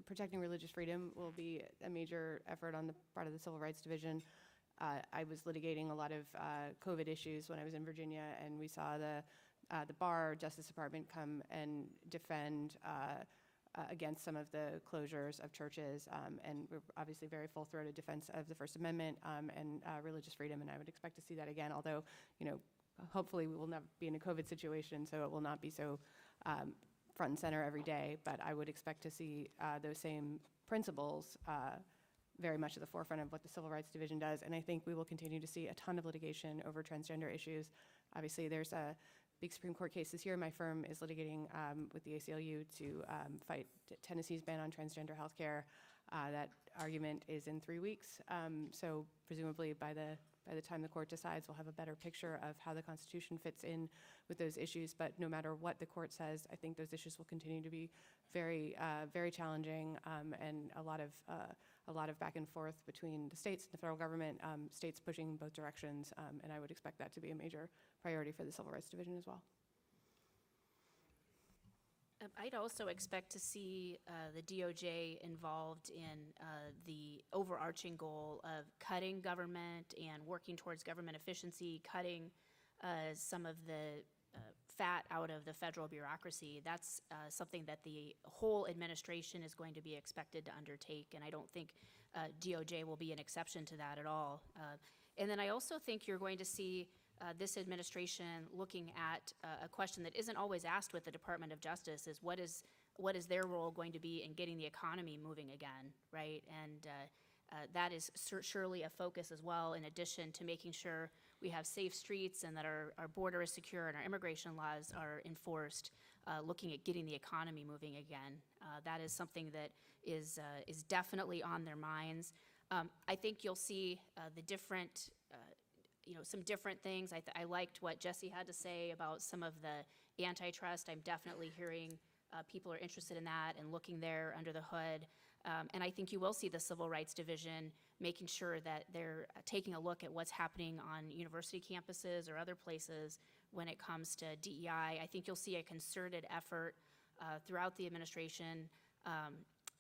protecting religious freedom will be a major effort on the part of the Civil Rights Division. I was litigating a lot of COVID issues when I was in Virginia, and we saw the Bar Justice Department come and defend against some of the closures of churches, and we're obviously very full-throated defense of the First Amendment and religious freedom, and I would expect to see that again, although, hopefully we will not be in a COVID situation, so it will not be so front and center every day, but I would expect to see those same principles very much at the forefront of what the Civil Rights Division does, and I think we will continue to see a ton of litigation over transgender issues. Obviously, there's a big Supreme Court case this year. My firm is litigating with the ACLU to fight Tennessee's ban on transgender health care. That argument is in 3 weeks, so presumably by the time the court decides, we'll have a better picture of how the Constitution fits in with those issues. But no matter what the court says, I think those issues will continue to be very, very challenging, and a lot of back and forth between the states and the federal government, states pushing both directions, and I would expect that to be a major priority for the Civil Rights Division as well. I'd also expect to see the DOJ involved in the overarching goal of cutting government and working towards government efficiency, cutting some of the fat out of the federal bureaucracy. That's something that the whole administration is going to be expected to undertake, and I don't think DOJ will be an exception to that at all. And then I also think you're going to see this administration looking at a question that isn't always asked with the Department of Justice, is what what is their role going to be in getting the economy moving again, right? And that is surely a focus as well, in addition to making sure we have safe streets and that our border is secure and our immigration laws are enforced, looking at getting the economy moving again. That is something that is definitely on their minds. I think you'll see the different, some different things. I liked what Jesse had to say about some of the antitrust. I'm definitely hearing people are interested in that and looking there under the hood. And I think you will see the Civil Rights Division making sure that they're taking a look at what's happening on university campuses or other places when it comes to DEI. I think you'll see a concerted effort throughout the administration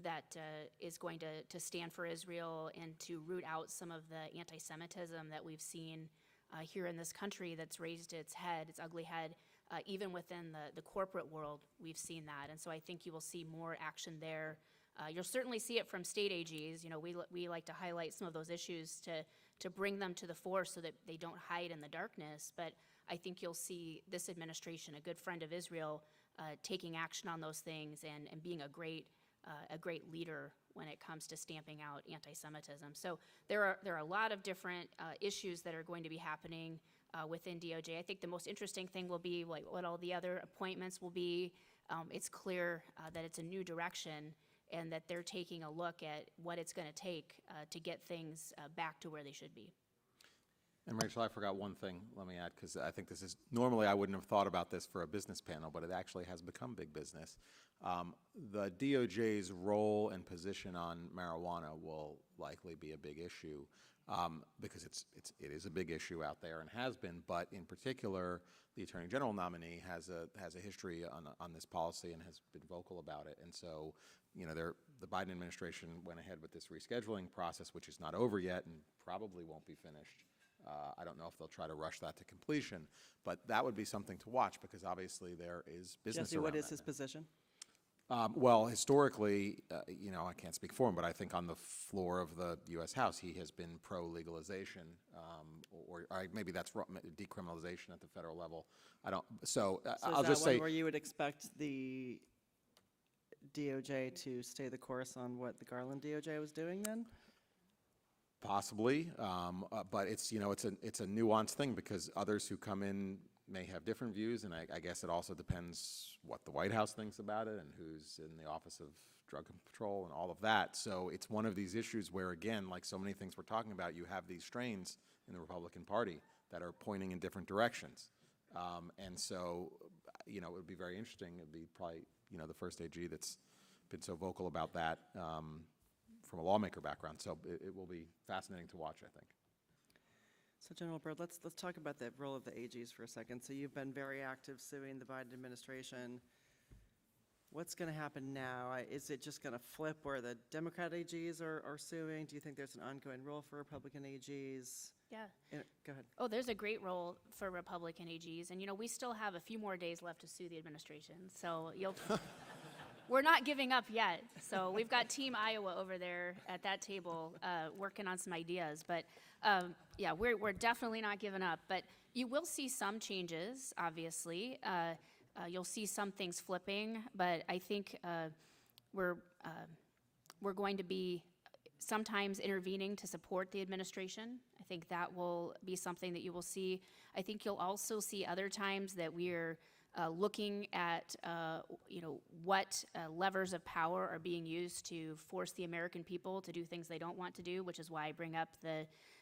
that is going to stand for Israel and to root out some of the anti-Semitism that we've seen here in this country that's raised its head, its ugly head. Even within the corporate world, we've seen that. And so I think you will see more action there. You'll certainly see it from state AGs. We like to highlight some of those issues to bring them to the fore so that they don't hide in the darkness. But I think you'll see this administration, a good friend of Israel, taking action on those things and being a great leader when it comes to stamping out anti-Semitism. So there are a lot of different issues that are going to be happening within DOJ. I think the most interesting thing will be what all the other appointments will be. It's clear that it's a new direction and that they're taking a look at what it's going to take to get things back to where they should be. And Rachel, I forgot one thing, let me add, because I think this is, normally I wouldn't have thought about this for a business panel, but it actually has become big business. The DOJ's role and position on marijuana will likely be a big issue because it is a big issue out there and has been, but in particular, the Attorney General nominee has a history on this policy and has been vocal about it. And so, the Biden administration went ahead with this rescheduling process, which is not over yet and probably won't be finished. I don't know if they'll try to rush that to completion, but that would be something to watch because obviously there is business Jesse, around what is that his now. position? Well, historically, I can't speak for him, but I think on the floor of the U.S. House, he has been pro-legalization, or maybe that's decriminalization at the federal level. I don't. So, I'll is just that say. one where you would expect the DOJ to stay the course on what the Garland DOJ was doing then? Possibly, but it's a nuanced thing because others who come in may have different views, and I guess it also depends what the White House thinks about it and who's in the Office of Drug Control and all of that. So it's one of these issues where, again, like so many things we're talking about, you have these strains in the Republican Party that are pointing in different directions. And so, it would be very interesting. It would be probably, the first AG that's been so vocal about that from a lawmaker background. So it will be fascinating to watch, I think. So General Byrd, let's talk about the role of the AGs for a second. So you've been very active suing the Biden administration. What's going to happen now? Is it just going to flip where the Democrat AGs are suing? Do you think there's an ongoing role for Republican AGs? Yeah. Go ahead. Oh, there's a great role for Republican AGs. And, we still have a few more days left to sue the administration. So we're not giving up yet. So we've got Team Iowa over there at that table working on some ideas. But, yeah, we're definitely not giving up. But you will see some changes, obviously. You'll see some things flipping. But I think we're going to be sometimes intervening to support the administration. I think that will be something that you will see. I think you'll also see other times that we're looking at, what levers of power are being used to force the American people to do things they don't want to do, which is why I bring up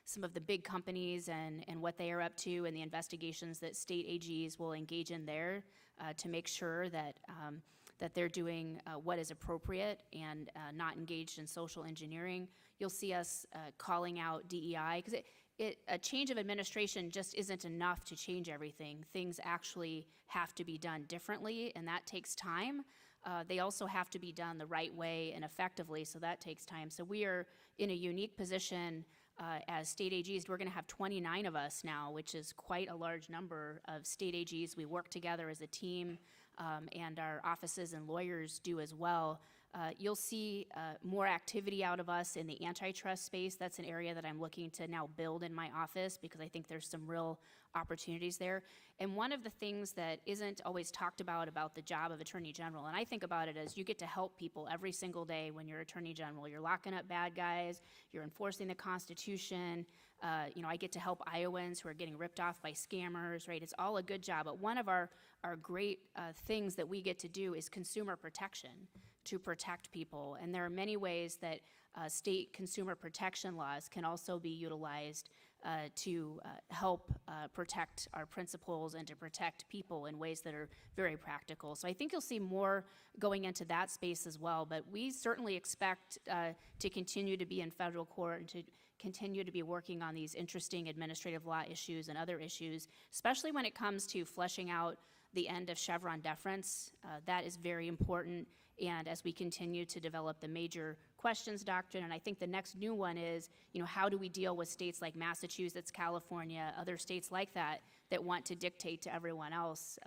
some of the big companies and what they are up to and the investigations that state AGs will engage in there to make sure that they're doing what is appropriate and not engaged in social engineering. You'll see us calling out DEI, because a change of administration just isn't enough to change everything. Things actually have to be done differently, and that takes time. They also have to be done the right way and effectively, so that takes time. So we are in a unique position as state AGs. We're going to have 29 of us now, which is quite a large number of state AGs. We work together as a team, and our offices and lawyers do as well, You'll see more activity out of us in the antitrust space. That's an area that I'm looking to now build in my office because I think there's some real opportunities there. And one of the things that isn't always talked about the job of Attorney General, and I think about it as you get to help people every single day when you're Attorney General. You're locking up bad guys, you're enforcing the Constitution. I get to help Iowans who are getting ripped off by scammers, right? It's all a good job. But one of our great things that we get to do is consumer protection, to protect people. And there are many ways that state consumer protection laws can also be utilized to help protect our principles and to protect people in ways that are very practical. So I think you'll see more going into that space as well. But we certainly expect to continue to be in federal court and to continue to be working on these interesting administrative law issues and other issues, especially when it comes to fleshing out the end of Chevron deference. That is very important. And as we continue to develop the major questions doctrine, and I think the next new one is, how do we deal with states like Massachusetts, California, other states like that want to dictate to everyone else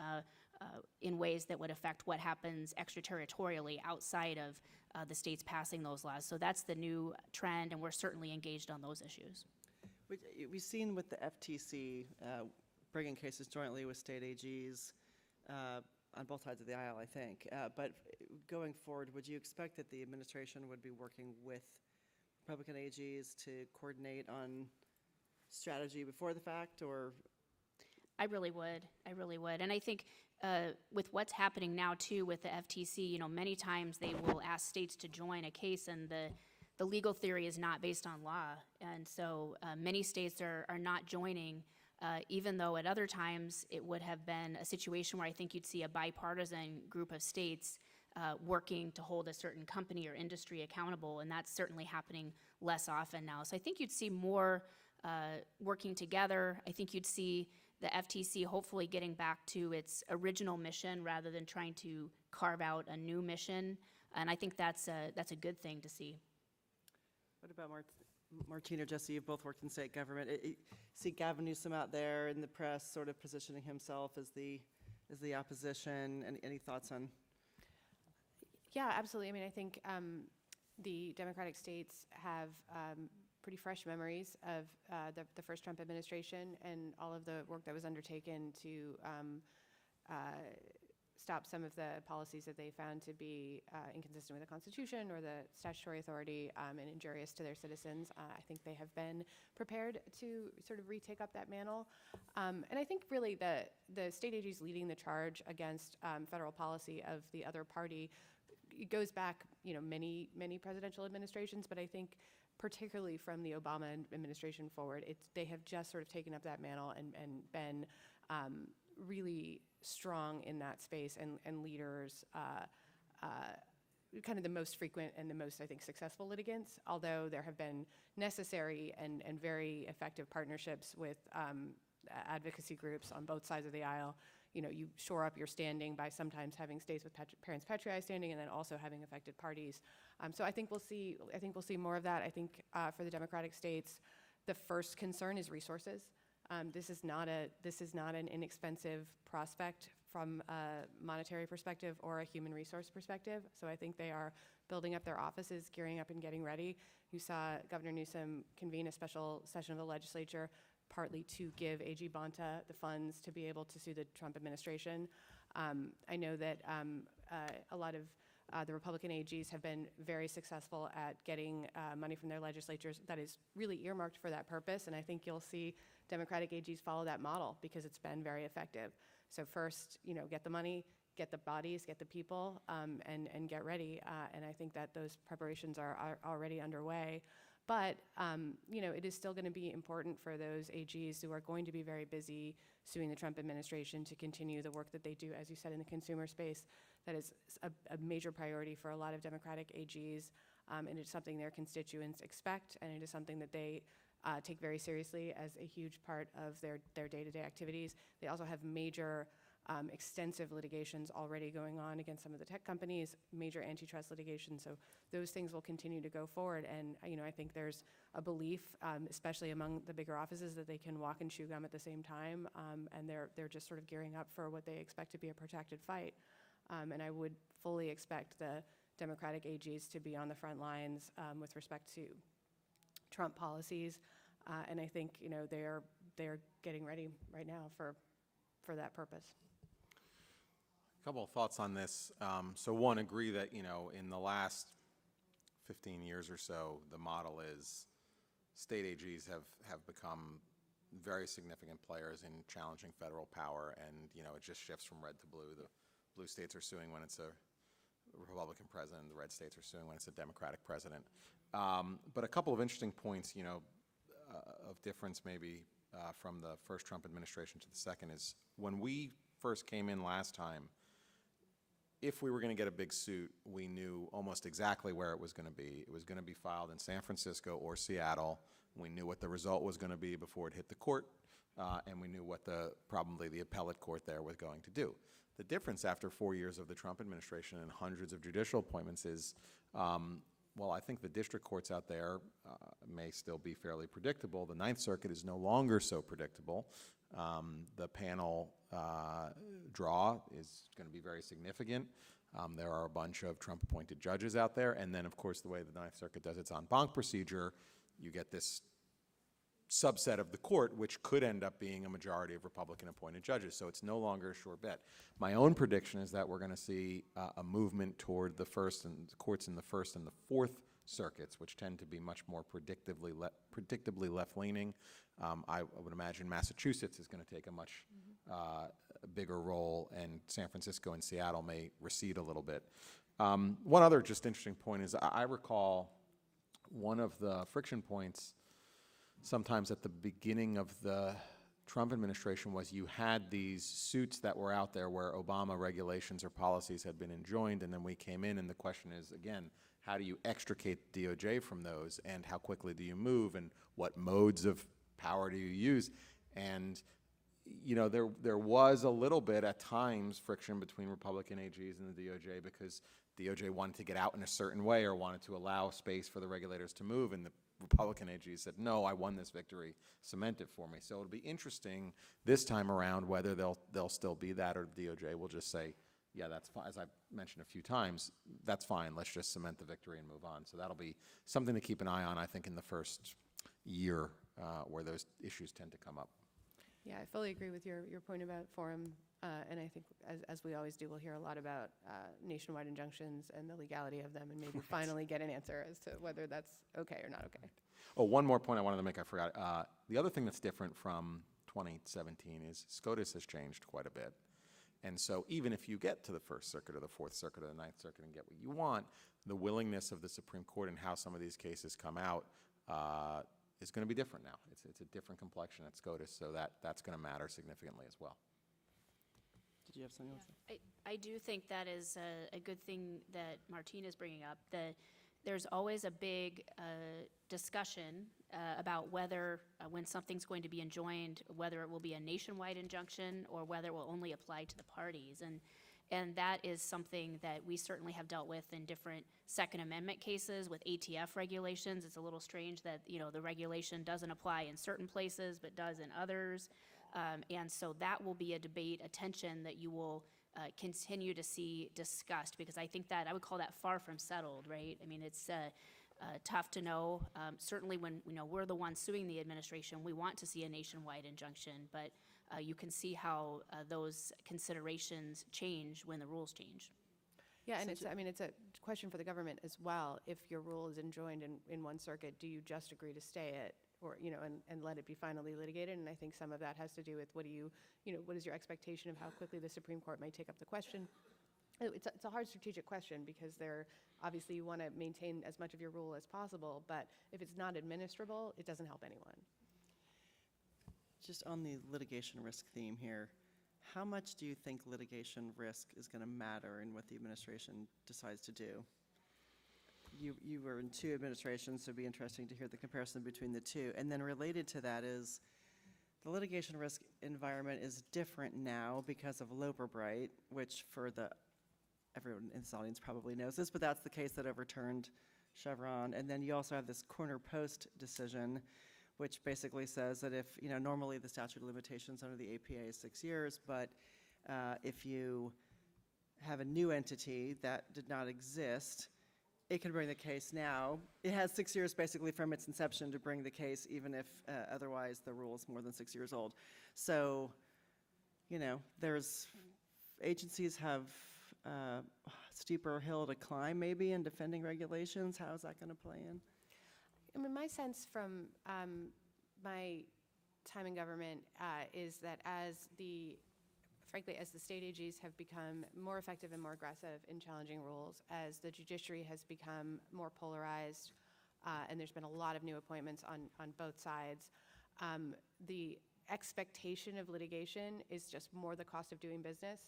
in ways that would affect what happens extraterritorially outside of the states passing those laws. So that's the new trend, and we're certainly engaged on those issues. We've seen with the FTC bringing cases jointly with state AGs on both sides of the aisle, I think. But going forward, would you expect that the administration would be working with Republican AGs to coordinate on strategy before the fact, or? I really would. And I think with what's happening now, too, with the FTC, many times they will ask states to join a case, and the legal theory is not based on law. And so many states are not joining, even though at other times it would have been a situation where I think you'd see a bipartisan group of states working to hold a certain company or industry accountable, and that's certainly happening less often now. So I think you'd see more working together. I think you'd see the FTC hopefully getting back to its original mission rather than trying to carve out a new mission, and I think that's a good thing to see. What about Martine or Jesse? You've both worked in state government. See Gavin Newsom out there in the press sort of positioning himself as the opposition. Any thoughts on? Yeah, absolutely. I mean, I think the Democratic states have pretty fresh memories of the first Trump administration and all of the work that was undertaken to stop some of the policies that they found to be inconsistent with the Constitution or the statutory authority and injurious to their citizens. I think they have been prepared to sort of retake up that mantle. And I think really the state AGs leading the charge against federal policy of the other party, it goes back, many presidential administrations, but I think particularly from the Obama administration forward, they have just sort of taken up that mantle and been really strong in that space and leaders, kind of the most frequent and the most, I think, successful litigants, although there have been necessary and very effective partnerships with advocacy groups on both sides of the aisle. You shore up your standing by sometimes having states with parents patriae standing and then also having affected parties. So I think we'll see more of that. I think for the Democratic states, the first concern is resources. This is not an inexpensive prospect from a monetary perspective or a human resource perspective. So I think they are building up their offices, gearing up and getting ready. You saw Governor Newsom convene a special session of the legislature partly to give AG Bonta the funds to be able to sue the Trump administration. I know that a lot of the Republican AGs have been very successful at getting money from their legislatures that is really earmarked for that purpose, and I think you'll see Democratic AGs follow that model because it's been very effective. So first, get the money, get the bodies, get the people, and get ready, and I think that those preparations are already underway. But, it is still going to be important for those AGs who are going to be very busy suing the Trump administration to continue the work that they do, as you said, in the consumer space. That is a major priority for a lot of Democratic AGs, and it's something their constituents expect, and it is something that they take very seriously as a huge part of their day-to-day activities. They also have major extensive litigations already going on against some of the tech companies, major antitrust litigation. So those things will continue to go forward. And I think there's a belief, especially among the bigger offices, that they can walk and chew gum at the same time. And they're just sort of gearing up for what they expect to be a protected fight. And I would fully expect the Democratic AGs to be on the front lines with respect to Trump policies. And I think, they're getting ready right now for that purpose. A couple of thoughts on this. So one, agree that, in the last 15 years or so, the model is state AGs have become very significant players in challenging federal power, and, it just shifts from red to blue. The blue states are suing when it's a Republican president, the red states are suing when it's a Democratic president. But a couple of interesting points, of difference maybe from the first Trump administration to the second is when we first came in last time, if we were going to get a big suit, we knew almost exactly where it was going to be. It was going to be filed in San Francisco or Seattle. We knew what the result was going to be before it hit the court, and we knew what probably the appellate court there was going to do. The difference after 4 years of the Trump administration and hundreds of judicial appointments is, well, I think the district courts out there may still be fairly predictable. The Ninth Circuit is no longer so predictable. The panel draw is going to be very significant. There are a bunch of Trump-appointed judges out there. And then, of course, the way the Ninth Circuit does its en banc procedure, you get this subset of the court, which could end up being a majority of Republican-appointed judges. So it's no longer a sure bet. My own prediction is that we're going to see a movement toward the courts in the First and the Fourth Circuits, which tend to be much more predictably left-leaning. I would imagine Massachusetts is going to take a much bigger role, and San Francisco and Seattle may recede a little bit. One other just interesting point is I recall one of the friction points sometimes at the beginning of the Trump administration was you had these suits that were out there where Obama regulations or policies had been enjoined, and then we came in, and the question is, again, how do you extricate DOJ from those, and how quickly do you move, and what modes of power do you use? And there was a little bit at times friction between Republican AGs and the DOJ because DOJ wanted to get out in a certain way or wanted to allow space for the regulators to move, and the Republican AG said, no, I won this victory, cement it for me. So it'll be interesting this time around whether they'll still be that, or DOJ will just say, yeah, that's fine. As I've mentioned a few times, that's fine. Let's just cement the victory and move on. So that'll be something to keep an eye on, I think, in the first year where those issues tend to come up. Yeah, I fully agree with your point about forum, and I think, as we always do, we'll hear a lot about nationwide injunctions and the legality of them, and maybe finally get an answer as to whether that's okay or not okay. Oh, one more point I wanted to make, I forgot. The other thing that's different from 2017 is SCOTUS has changed quite a bit. And so even if you get to the First Circuit or the Fourth Circuit or the Ninth Circuit and get what you want, the willingness of the Supreme Court and how some of these cases come out is going to be different now. It's a different complexion at SCOTUS, so that's going to matter significantly as well. Did you have something else? I do think that is a good thing that Martine is bringing up. There's always a big discussion about whether, when something's going to be enjoined, whether it will be a nationwide injunction or whether it will only apply to the parties. And that is something that we certainly have dealt with in different Second Amendment cases with ATF regulations. It's a little strange that, the regulation doesn't apply in certain places but does in others. And so that will be a debate, a tension that you will continue to see discussed, because I think that I would call that far from settled, right? I mean, it's tough to know. Certainly when we're the ones suing the administration, we want to see a nationwide injunction, but you can see how those considerations change when the rules change. Yeah, and it's a question for the government as well. If your rule is enjoined in one circuit, do you just agree to stay it, or and let it be finally litigated? And I think some of that has to do with what is your expectation of how quickly the Supreme Court might take up the question. It's a hard strategic question because obviously you want to maintain as much of your rule as possible, but if it's not administrable, it doesn't help anyone. Just on the litigation risk theme here, how much do you think litigation risk is going to matter in what the administration decides to do? You were in two administrations, so it'd be interesting to hear the comparison between the two. And then related to that is the litigation risk environment is different now because of Loper-Bright, which everyone in this audience probably knows this, but that's the case that overturned Chevron. And then you also have this corner post decision, which basically says that if, normally the statute of limitations under the APA is 6 years, but if you have a new entity that did not exist, it can bring the case now. It has 6 years basically from its inception to bring the case, even if otherwise the rule is more than 6 years old. So, you know, agencies have steeper hill to climb maybe in defending regulations. How is that going to play in? I mean, my sense from my time in government is that frankly, as the state AGs have become more effective and more aggressive in challenging rules, as the judiciary has become more polarized, and there's been a lot of new appointments on both sides, the expectation of litigation is just more the cost of doing business.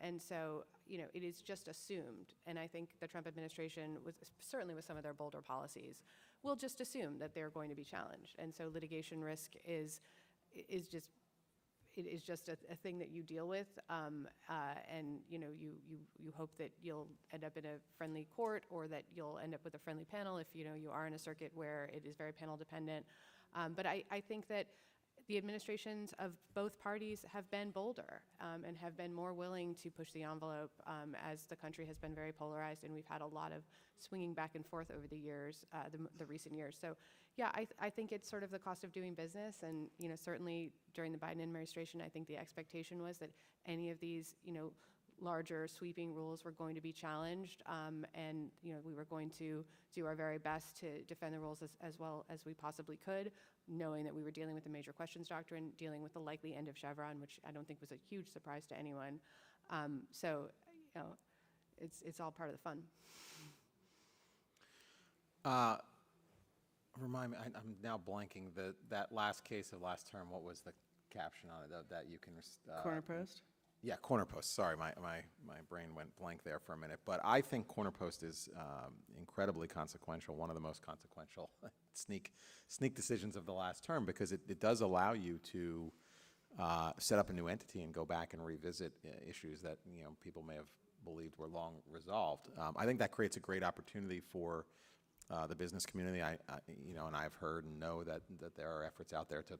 And so, you know, it is just assumed, and I think the Trump administration certainly with some of their bolder policies, will just assume that they're going to be challenged. And so litigation risk is just a thing that you deal with, and you know, you hope that you'll end up in a friendly court, or that you'll end up with a friendly panel if you know you are in a circuit where it is very panel dependent. But I think that the administrations of both parties have been bolder and have been more willing to push the envelope as the country has been very polarized, and we've had a lot of swinging back and forth over the years, the recent years. So, yeah, I think it's sort of the cost of doing business, and you know, certainly during the Biden administration, I think the expectation was that any of these, you know, larger sweeping rules were going to be challenged, and you know, we were going to do our very best to defend the rules as well as we possibly could, knowing that we were dealing with the major questions doctrine, dealing with the likely end of Chevron, which I don't think was a huge surprise to anyone. So, you know, it's all part of the fun. Remind me, I'm now blanking, that last case of last term, what was the caption on it that you can... Corner post? Yeah, corner post. Sorry, my brain went blank there for a minute. But I think corner post is incredibly consequential, one of the most consequential sneak decisions of the last term, because it does allow you to set up a new entity and go back and revisit issues that, you know, people may have believed were long resolved. I think that creates a great opportunity for the business community. You know, and I've heard and know that there are efforts out there to,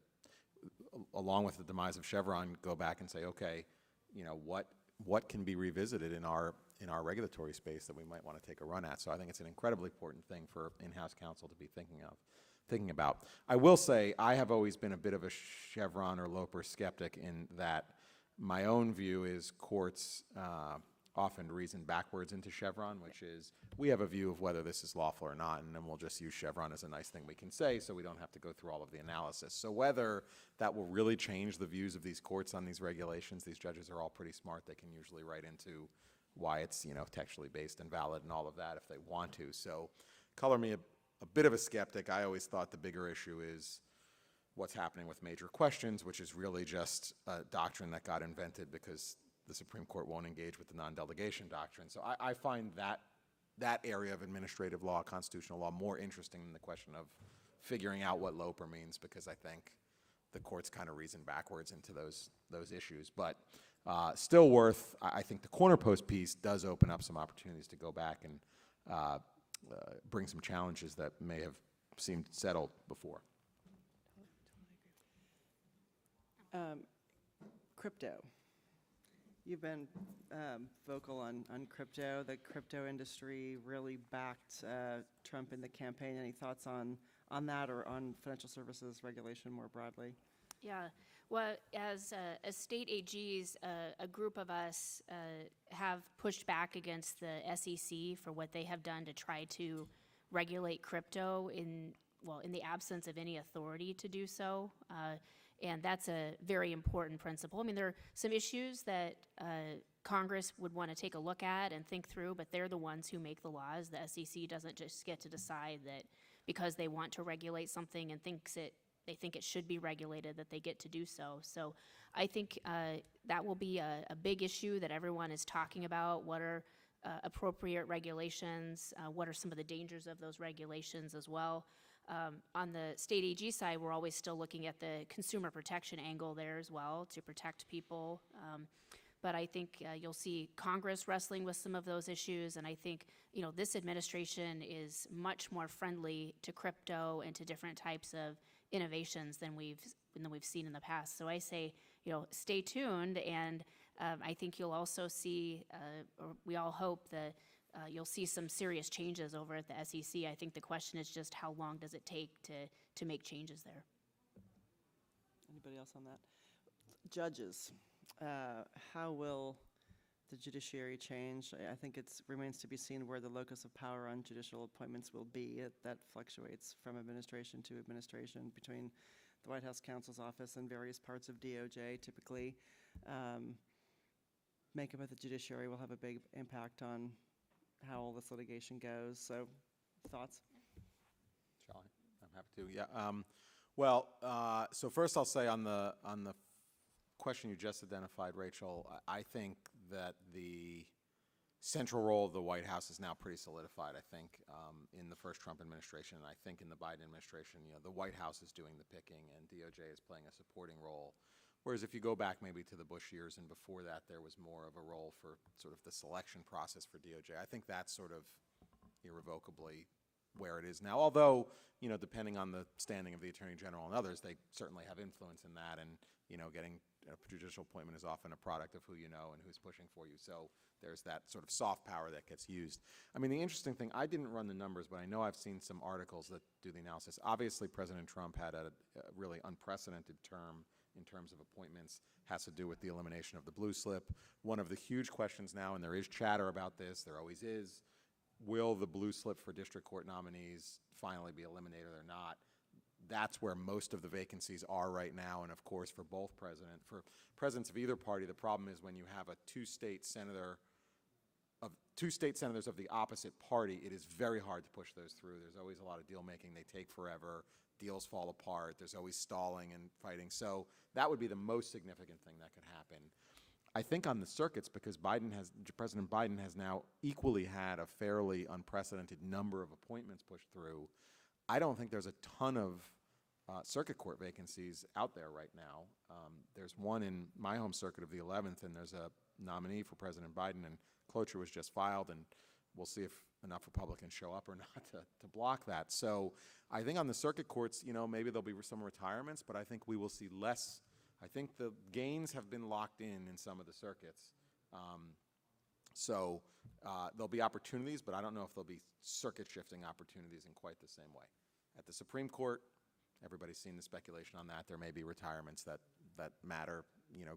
along with the demise of Chevron, go back and say, okay, you know, what can be revisited in our regulatory space that we might want to take a run at. So I think it's an incredibly important thing for in-house counsel to be thinking about. I will say I have always been a bit of a Chevron or Loper skeptic, in that my own view is courts often reason backwards into Chevron, which is, we have a view of whether this is lawful or not, and then we'll just use Chevron as a nice thing we can say, so we don't have to go through all of the analysis. So whether that will really change the views of these courts on these regulations, these judges are all pretty smart. They can usually write into why it's, you know, textually based and valid and all of that if they want to. So color me a bit of a skeptic. I always thought the bigger issue is what's happening with major questions, which is really just a doctrine that got invented because the Supreme Court won't engage with the non-delegation doctrine. So I find that area of administrative law, constitutional law, more interesting than the question of figuring out what Loper means, because I think the courts kind of reason backwards into those issues. But still worth, I think the corner post piece does open up some opportunities to go back and bring some challenges that may have seemed settled before. Crypto. You've been vocal on crypto. The crypto industry really backed Trump in the campaign. Any thoughts on that, or on financial services regulation more broadly? Yeah, well, as state AGs, a group of us have pushed back against the SEC for what they have done to try to regulate crypto in the absence of any authority to do so. And that's a very important principle. I mean, there are some issues that Congress would want to take a look at and think through, but they're the ones who make the laws. The SEC doesn't just get to decide that because they want to regulate something and they think it should be regulated, that they get to do so. So I think that will be a big issue that everyone is talking about. What are appropriate regulations? What are some of the dangers of those regulations as well? On the state AG side, we're always still looking at the consumer protection angle there as well to protect people. But I think you'll see Congress wrestling with some of those issues, and I think, you know, this administration is much more friendly to crypto and to different types of innovations than we've seen in the past. So I say, you know, stay tuned, and I think you'll also see, or we all hope that you'll see some serious changes over at the SEC. I think the question is just how long does it take to make changes there? Anybody else on that? Judges, how will the judiciary change? I think it remains to be seen where the locus of power on judicial appointments will be. That fluctuates from administration to administration between the White House counsel's office and various parts of DOJ. Typically, makeup of the judiciary will have a big impact on how all this litigation goes. So, thoughts? Shall I? I'm happy to. Yeah. So first I'll say on the question you just identified, Rachel, I think that the central role of the White House is now pretty solidified. I think in the first Trump administration, and I think in the Biden administration, the White House is doing the picking, and DOJ is playing a supporting role. Whereas if you go back maybe to the Bush years and before that, there was more of a role for sort of the selection process for DOJ. I think that's sort of irrevocably where it is now. Although, depending on the standing of the Attorney General and others, they certainly have influence in that. And, getting a judicial appointment is often a product of who you know and who's pushing for you. So there's that sort of soft power that gets used. I mean, the interesting thing, I didn't run the numbers, but I know I've seen some articles that do the analysis. Obviously, President Trump had a really unprecedented term in terms of appointments, has to do with the elimination of the blue slip. One of the huge questions now, and there is chatter about this, there always is, will the blue slip for district court nominees finally be eliminated or not? That's where most of the vacancies are right now, and of course for presidents of either party, the problem is when you have two state senators of the opposite party, it is very hard to push those through. There's always a lot of deal making, they take forever, deals fall apart, there's always stalling and fighting. So that would be the most significant thing that could happen. I think on the circuits, because President Biden has now equally had a fairly unprecedented number of appointments pushed through, I don't think there's a ton of circuit court vacancies out there right now. There's one in my home circuit of the 11th, and there's a nominee for President Biden, and cloture was just filed, and we'll see if enough Republicans show up or not to block that. So I think on the circuit courts, maybe there'll be some retirements, but I think we will see less. I think the gains have been locked in some of the circuits. So there'll be opportunities, but I don't know if there'll be circuit shifting opportunities in quite the same way. At the Supreme Court, everybody's seen the speculation on that. There may be retirements that matter,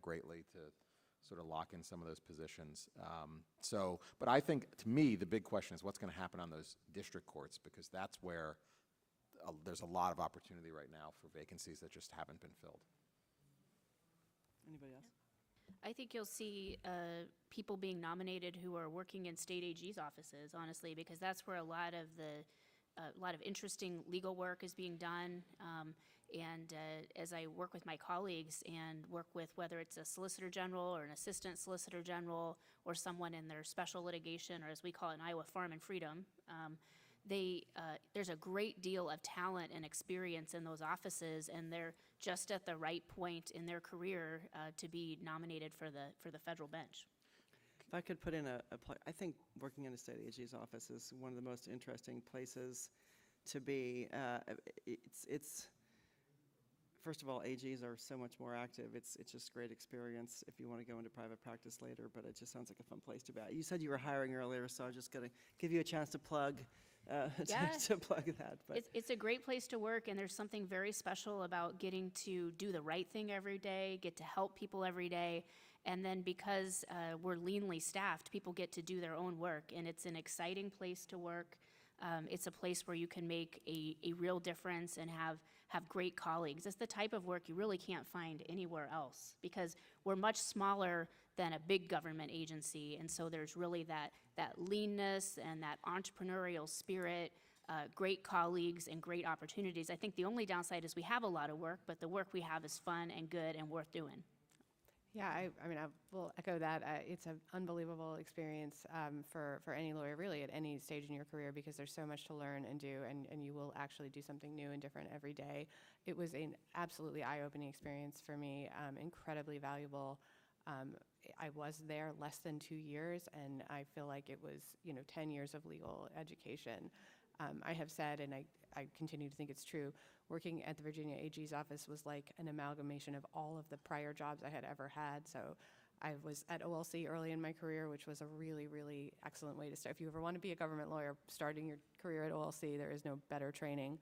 greatly to sort of lock in some of those positions. But I think, to me, the big question is what's going to happen on those district courts, because that's where there's a lot of opportunity right now for vacancies that just haven't been filled. Anybody else? I think you'll see people being nominated who are working in state AG's offices, honestly, because that's where a lot of interesting legal work is being done. As I work with my colleagues and work with whether it's a solicitor general or an assistant solicitor general or someone in their special litigation, or as we call it in Iowa, Farm and Freedom, there's a great deal of talent and experience in those offices, and they're just at the right point in their career to be nominated for the federal bench. If I could put in I think working in a state AG's office is one of the most interesting places to be. It's first of all, AGs are so much more active. It's just great experience if you want to go into private practice later, but it just sounds like a fun place to be. You said you were hiring earlier, so I'm just going to give you a chance to plug to plug that. But It's a great place to work, and there's something very special about getting to do the right thing every day, get to help people every day, and then because we're leanly staffed, people get to do their own work, and it's an exciting place to work. It's a place where you can make a real difference and have great colleagues. It's the type of work you really can't find anywhere else, because we're much smaller than a big government agency, and so there's really that leanness and that entrepreneurial spirit, great colleagues and great opportunities. I think the only downside is we have a lot of work, but the work we have is fun and good and worth doing. Yeah, I mean, I will echo that. It's an unbelievable experience for any lawyer, really, at any stage in your career, because there's so much to learn and do, and you will actually do something new and different every day. It was an absolutely eye-opening experience for me, incredibly valuable. I was there less than 2 years, and I feel like it was, 10 years of legal education. I have said, and I continue to think it's true, working at the Virginia AG's office was like an amalgamation of all of the prior jobs I had ever had. So I was at OLC early in my career, which was a really, really excellent way to start. If you ever want to be a government lawyer, starting your career at OLC, there is no better training.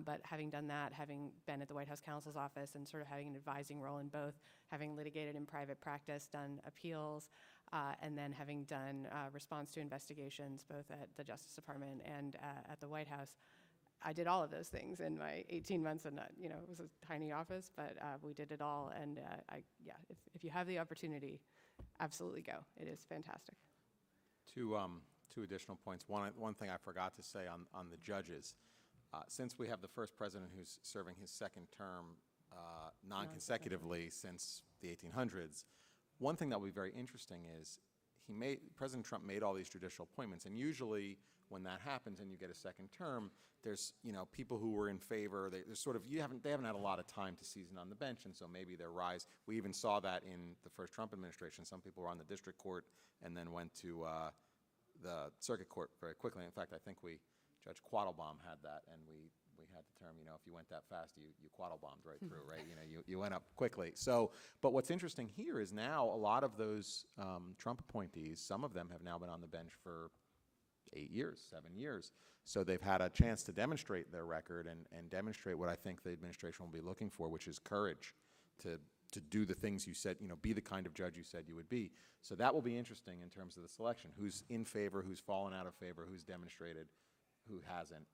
But having done that, having been at the White House counsel's office and sort of having an advising role in both, having litigated in private practice, done appeals, and then having done response to investigations, both at the Justice Department and at the White House, I did all of those things in my 18 months, and it was a tiny office, but we did it all. And if you have the opportunity, absolutely go. It is fantastic. Two additional points. One thing I forgot to say on the judges. Since we have the first president who's serving his second term non-consecutively since the 1800s, one thing that will be very interesting is President Trump made all these judicial appointments, and usually when that happens and you get a second term, there's people who were in favor. There's sort of they haven't had a lot of time to season on the bench, and so maybe their rise. We even saw that in the first Trump administration. Some people were on the district court and then went to the circuit court very quickly. In fact, I think Judge Quattlebaum had that, and we had the term, if you went that fast, you Quattlebaummed right through, right? You went up quickly. So, but what's interesting here is now a lot of those Trump appointees, some of them have now been on the bench for 8 years, 7 years. So they've had a chance to demonstrate their record and demonstrate what I think the administration will be looking for, which is courage to do the things you said, be the kind of judge you said you would be. So that will be interesting in terms of the selection. Who's in favor, who's fallen out of favor, who's demonstrated, who hasn't.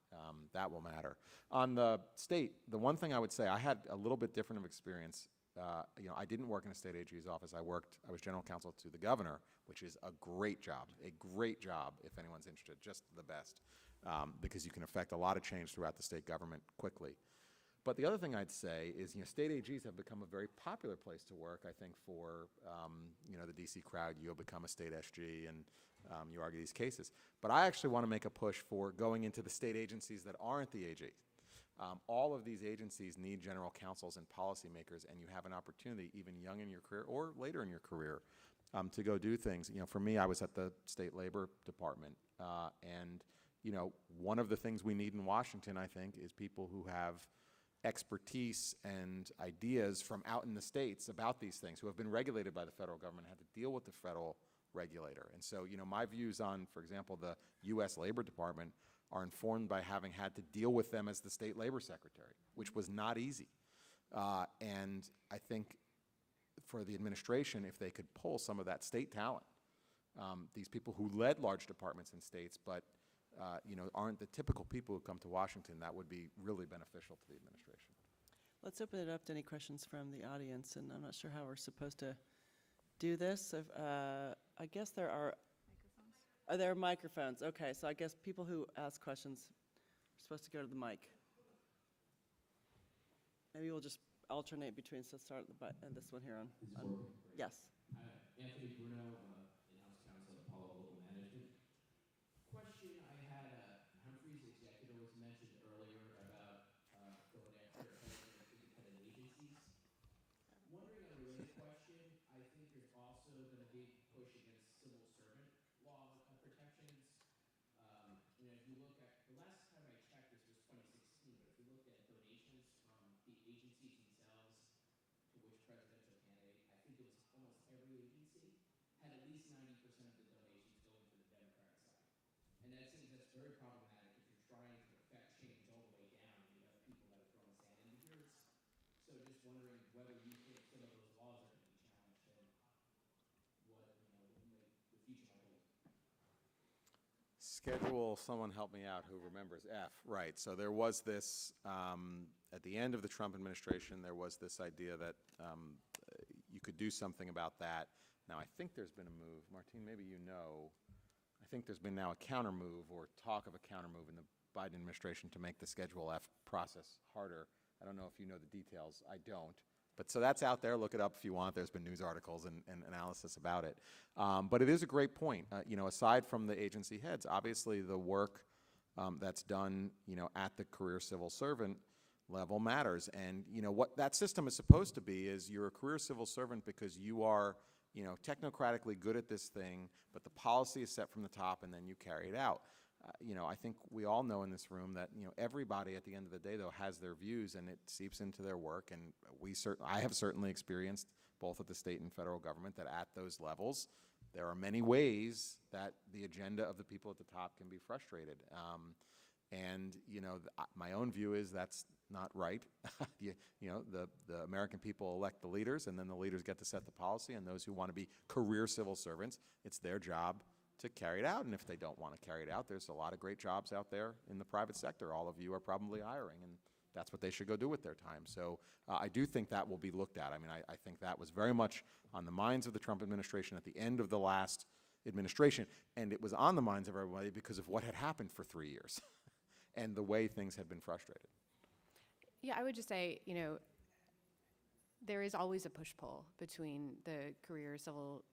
That will matter. On the state, the one thing I would say, I had a little bit different of experience. I didn't work in a state AG's office. I was general counsel to the governor, which is a great job if anyone's interested, just the best, because you can affect a lot of change throughout the state government quickly. But the other thing I'd say is, state AGs have become a very popular place to work, I think, for, the DC crowd. You'll become a state SG and you argue these cases. But I actually want to make a push for going into the state agencies that aren't the AG. All of these agencies need general counsels and policymakers, and you have an opportunity, even young in your career or later in your career, to go do things. For me, I was at the State Labor Department, and one of the things we need in Washington, I think, is people who have expertise and ideas from out in the states about these things, who have been regulated by the federal government, had to deal with the federal regulator. And so, my views on, for example, the U.S. Labor Department are informed by having had to deal with them as the state labor secretary, which was not easy. And I think for the administration, if they could pull some of that state talent, these people who led large departments in states, but aren't the typical people who come to Washington, that would be really beneficial to the administration. Let's open it up to any questions from the audience, and I'm not sure how we're supposed to do this. I guess there are microphones. Okay, so I guess people who ask questions are supposed to go to the mic. Maybe we'll just alternate between, so start and this one here on. Yes. Anthony Bruno, in-house counsel at Apollo Global Management. Question I had, Humphrey's executive was mentioned earlier about going after independent agencies. Wondering a related question, I think there's also been a big push against civil servant law protections. If you look at, the last time I checked, this was 2016, but if you looked at donations from the agencies themselves to which presidential candidate, I think it was almost every agency had at least 90% of the donations going to the Democratic side. And that seems that's very problematic if you're trying to affect change all the way down and you have people that are throwing sand into gears. So just wondering whether you think some of those laws are going to be challenged and what the future might hold. Schedule, someone help me out who remembers F. Right, so there was this, at the end of the Trump administration, there was this idea that you could do something about that. Now, I think there's been a move. Martine, maybe you know. I think there's been now a counter move or talk of a counter move in the Biden administration to make the Schedule F process harder. I don't know if you know the details. I don't. But so that's out there. Look it up if you want. There's been news articles and analysis about it. But it is a great point. Aside from the agency heads, obviously the work that's done, at the career civil servant level matters. And, what that system is supposed to be is you're a career civil servant because you are, technocratically good at this thing, but the policy is set from the top and then you carry it out. I think we all know in this room that, everybody at the end of the day, though, has their views and it seeps into their work. And I have certainly experienced both at the state and federal government, that at those levels, there are many ways that the agenda of the people at the top can be frustrated. And, you know, my own view is that's not right. You know, the American people elect the leaders, and then the leaders get to set the policy, and those who want to be career civil servants, it's their job to carry it out. And if they don't want to carry it out, there's a lot of great jobs out there in the private sector. All of you are probably hiring, and that's what they should go do with their time. So I do think that will be looked at. I mean, I think that was very much on the minds of the Trump administration at the end of the last administration, and it was on the minds of everybody because of what had happened for 3 years and the way things had been frustrated. Yeah, I would just say, you know, there is always a push-pull between the career civil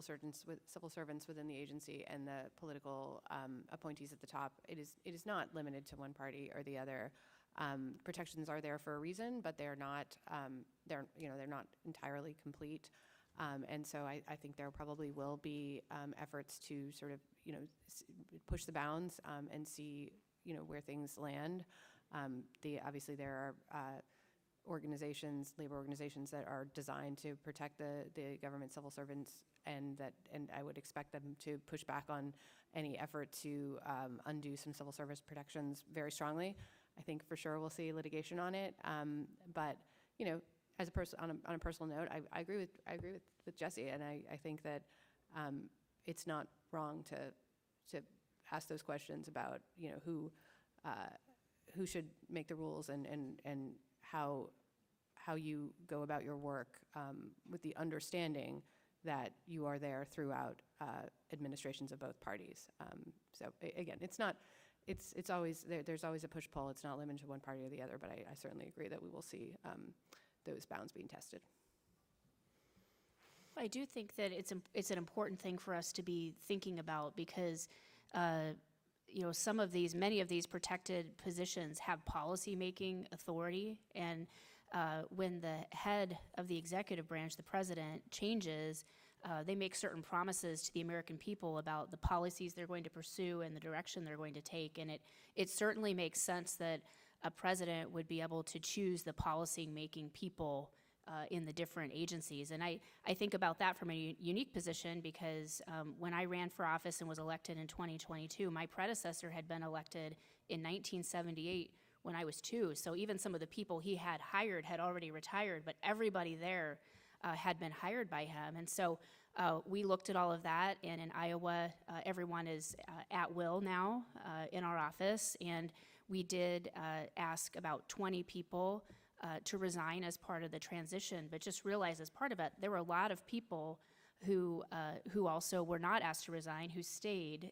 servants within the agency and the political appointees at the top. It is not limited to one party or the other. Protections are there for a reason, but they're not they're not entirely complete. And so I think there probably will be efforts to sort of, you know, push the bounds and see, you know, where things land. Obviously there are organizations, labor organizations, that are designed to protect the government civil servants, and I would expect them to push back on any effort to undo some civil service protections very strongly. I think for sure we'll see litigation on it. But, you know, as a person, on a personal note, I agree with Jesse, and I think that it's not wrong to ask those questions about, you know, who should make the rules and how you go about your work, with the understanding that you are there throughout administrations of both parties. So again, it's always there's always a push-pull. It's not limited to one party or the other, but I certainly agree that we will see those bounds being tested. I do think that it's an important thing for us to be thinking about, because you know, many of these protected positions have policy-making authority, and when the head of the executive branch, the president, changes, they make certain promises to the American people about the policies they're going to pursue and the direction they're going to take, and it certainly makes sense that a president would be able to choose the policy-making people in the different agencies. And I think about that from a unique position, because when I ran for office and was elected in 2022, my predecessor had been elected in 1978 when I was 2. So even some of the people he had hired had already retired, but everybody there had been hired by him. And so we looked at all of that, and in Iowa, everyone is at will now in our office, and we did ask about 20 people to resign as part of the transition, but just realize as part of it, there were a lot of people who also were not asked to resign, who stayed.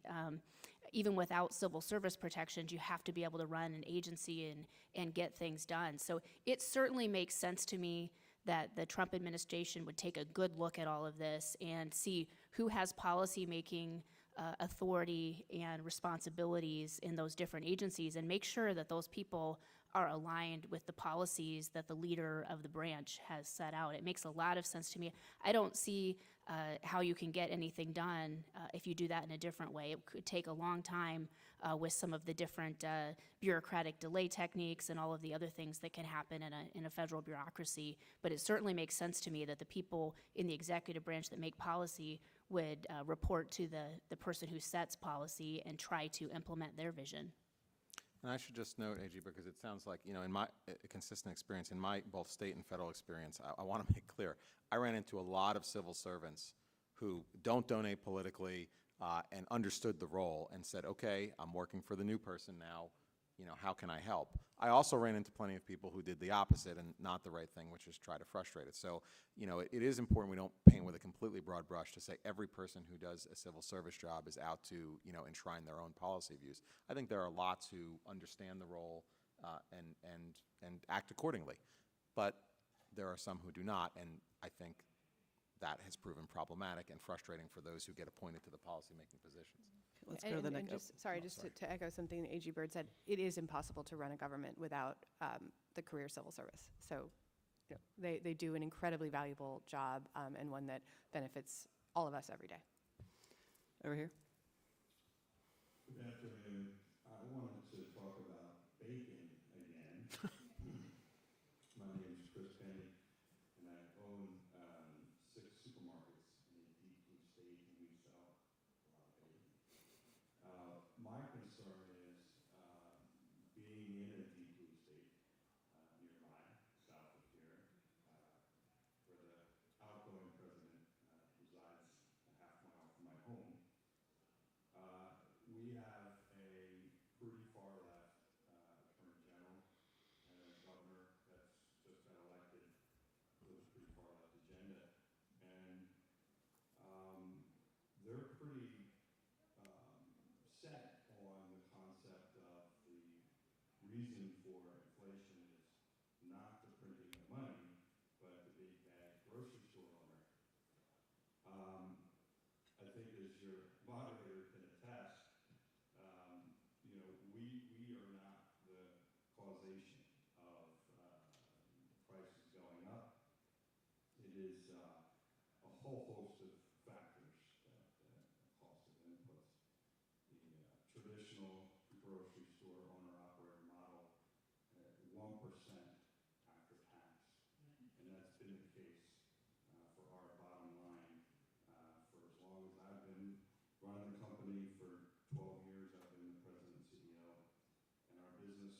Even without civil service protections, you have to be able to run an agency and get things done. So it certainly makes sense to me that the Trump administration would take a good look at all of this and see who has policy-making authority and responsibilities in those different agencies, and make sure that those people are aligned with the policies that the leader of the branch has set out. It makes a lot of sense to me. I don't see how you can get anything done if you do that in a different way. It could take a long time with some of the different bureaucratic delay techniques and all of the other things that can happen in a federal bureaucracy. But it certainly makes sense to me that the people in the executive branch that make policy would report to the person who sets policy and try to implement their vision. And I should just note, AG, because it sounds like, you know, in my consistent experience, in my both state and federal experience, I want to make clear, I ran into a lot of civil servants who don't donate politically and understood the role and said, okay, I'm working for the new person now, you know, how can I help? I also ran into plenty of people who did the opposite and not the right thing, which is try to frustrate it. So, you know, it is important we don't paint with a completely broad brush to say every person who does a civil service job is out to, you know, enshrine their own policy views. I think there are lots who understand the role and act accordingly. But there are some who do not, and I think that has proven problematic and frustrating for those who get appointed to the policymaking positions. Let's go to the next. To echo something that A.G. Bird said, it is impossible to run a government without the career civil service. So you know, they do an incredibly valuable job, and one that benefits all of us every day. Over here. Good afternoon. I wanted to talk about bacon again. My name is Chris Penny, and I own reason for inflation is not the printing of money, but the big bad grocery store owner. I think as your moderator can attest, you know, we are not the causation of prices going up. It is a whole host of factors that cost of inputs. The traditional grocery store owner-operator model, 1% after tax, and that's been the case for our bottom line for as long as I've been running the company. For 12 years, I've been the president and CEO, and our business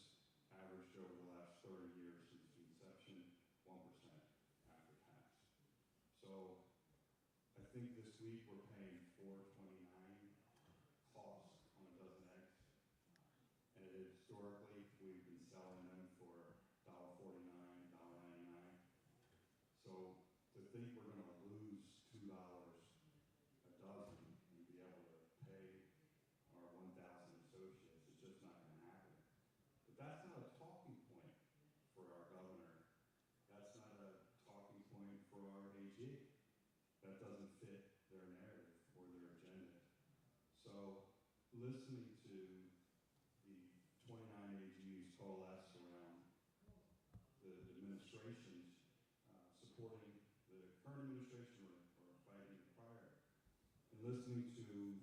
averaged over the last 30 years since the inception, 1% after tax. So I think this week we're paying $4.29 cost on a dozen eggs, and historically we've been selling them for $1.49, $1.99. So to think we're going to lose $2 a dozen and be able to pay our 1,000 associates is just not going to happen. But that's not a talking point for our governor. That's not a talking point for our AG. That doesn't fit their narrative or their agenda. So listening to the 29 AGs coalesce around the administrations supporting the current administration or fighting the prior, and listening to the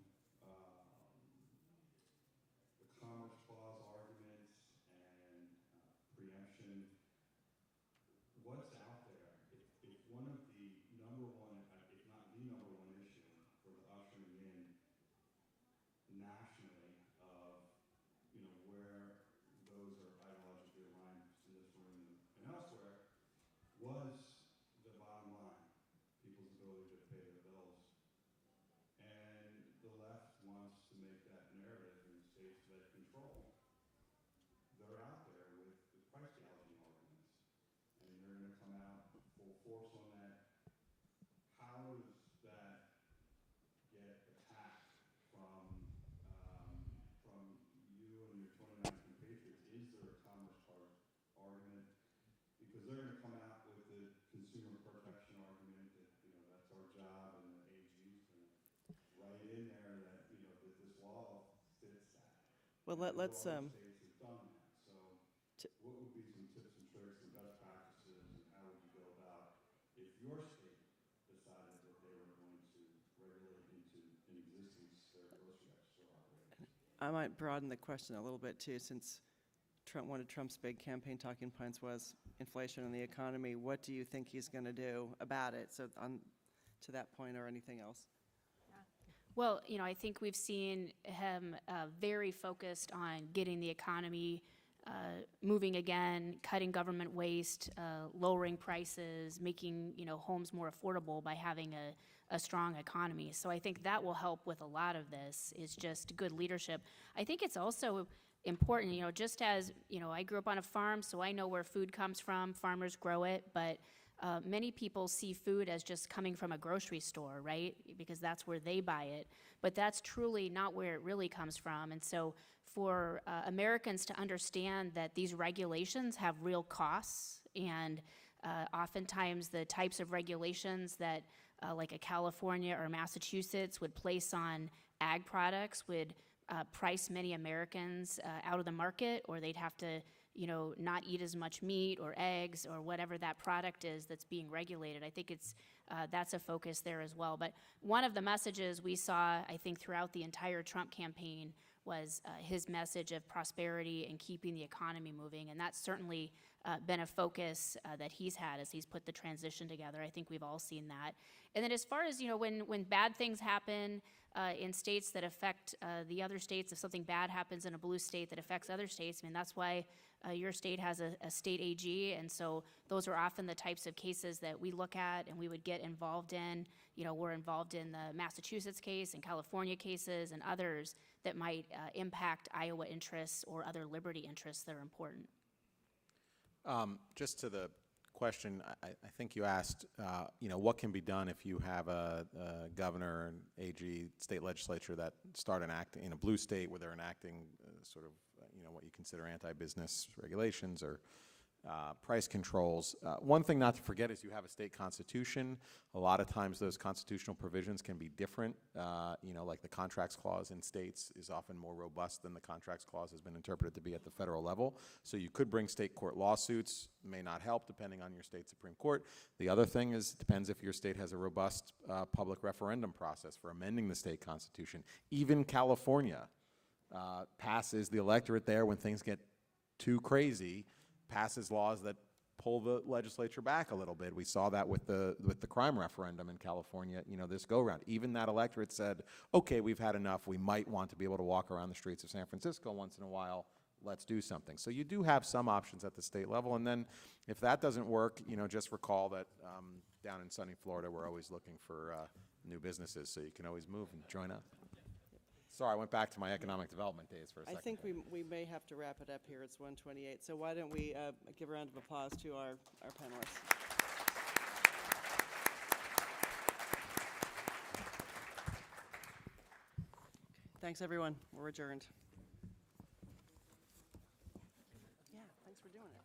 Commerce Clause arguments and preemption, what's out there? If one of the number one, if not the number one issue for the ushering in nationally of, you know, where those are ideologically aligned in this room and elsewhere, was the bottom line, people's ability to pay their bills. And the left wants to make that narrative in states that control. They're out there with price gouging arguments, and they're going to come out full force on that. How does that get attacked from you and your 29 compatriots? Is there a Commerce Clause argument? Because they're going to come out with the consumer protection argument that, you know, that's our job, and the AG's going to write in there that, you know, that this law fits that. Well, let's, All the states have done that. So what would be some tips and tricks and best practices, and how would you go about if your state decided that they were going to regulate into an existence their grocery store operators? I might broaden the question a little bit too, since one of Trump's big campaign talking points was inflation and the economy. What do you think he's going to do about it? So to that point, or anything else? Well, you know, I think we've seen him very focused on getting the economy moving again, cutting government waste, lowering prices, making, you know, homes more affordable by having a strong economy. So I think that will help with a lot of this, is just good leadership. I think it's also important, you know, just as, you know, I grew up on a farm, so I know where food comes from. Farmers grow it, but many people see food as just coming from a grocery store, right? Because that's where they buy it. But that's truly not where it really comes from. And so for Americans to understand that these regulations have real costs, and oftentimes the types of regulations that like a California or Massachusetts would place on ag products would price many Americans out of the market, or they'd have to, you know, not eat as much meat or eggs or whatever that product is that's being regulated. I think it's that's a focus there as well. But one of the messages we saw, I think, throughout the entire Trump campaign was his message of prosperity and keeping the economy moving, and that's certainly been a focus that he's had as he's put the transition together. I think we've all seen that. And then as far as, you know, when bad things happen in states that affect the other states, if something bad happens in a blue state that affects other states, I mean, that's why your state has a state AG, and so those are often the types of cases that we look at and we would get involved in. You know, we're involved in the Massachusetts case and California cases and others that might impact Iowa interests or other liberty interests that are important. Just to the question, I think you asked, what can be done if you have a governor and AG, state legislature that start enacting, in a blue state where they're enacting sort of, what you consider anti-business regulations or price controls. One thing not to forget is you have a state constitution. A lot of times those constitutional provisions can be different. Like the contracts clause in states is often more robust than the contracts clause has been interpreted to be at the federal level. So you could bring state court lawsuits, may not help depending on your state Supreme Court. The other thing is, depends if your state has a robust public referendum process for amending the state constitution. Even California passes, the electorate there, when things get too crazy, passes laws that pull the legislature back a little bit. We saw that with the crime referendum in California, this go-round. Even that electorate said, okay, we've had enough. We might want to be able to walk around the streets of San Francisco once in a while. Let's do something. So you do have some options at the state level. And then if that doesn't work, just recall that down in sunny Florida, we're always looking for new businesses. So you can always move and join us. Sorry, I went back to my economic development days for a second. I think we may have to wrap it up here. It's 1:28. So why don't we give a round of applause to our panelists. Thanks, everyone. We're adjourned. Yeah, thanks for doing it.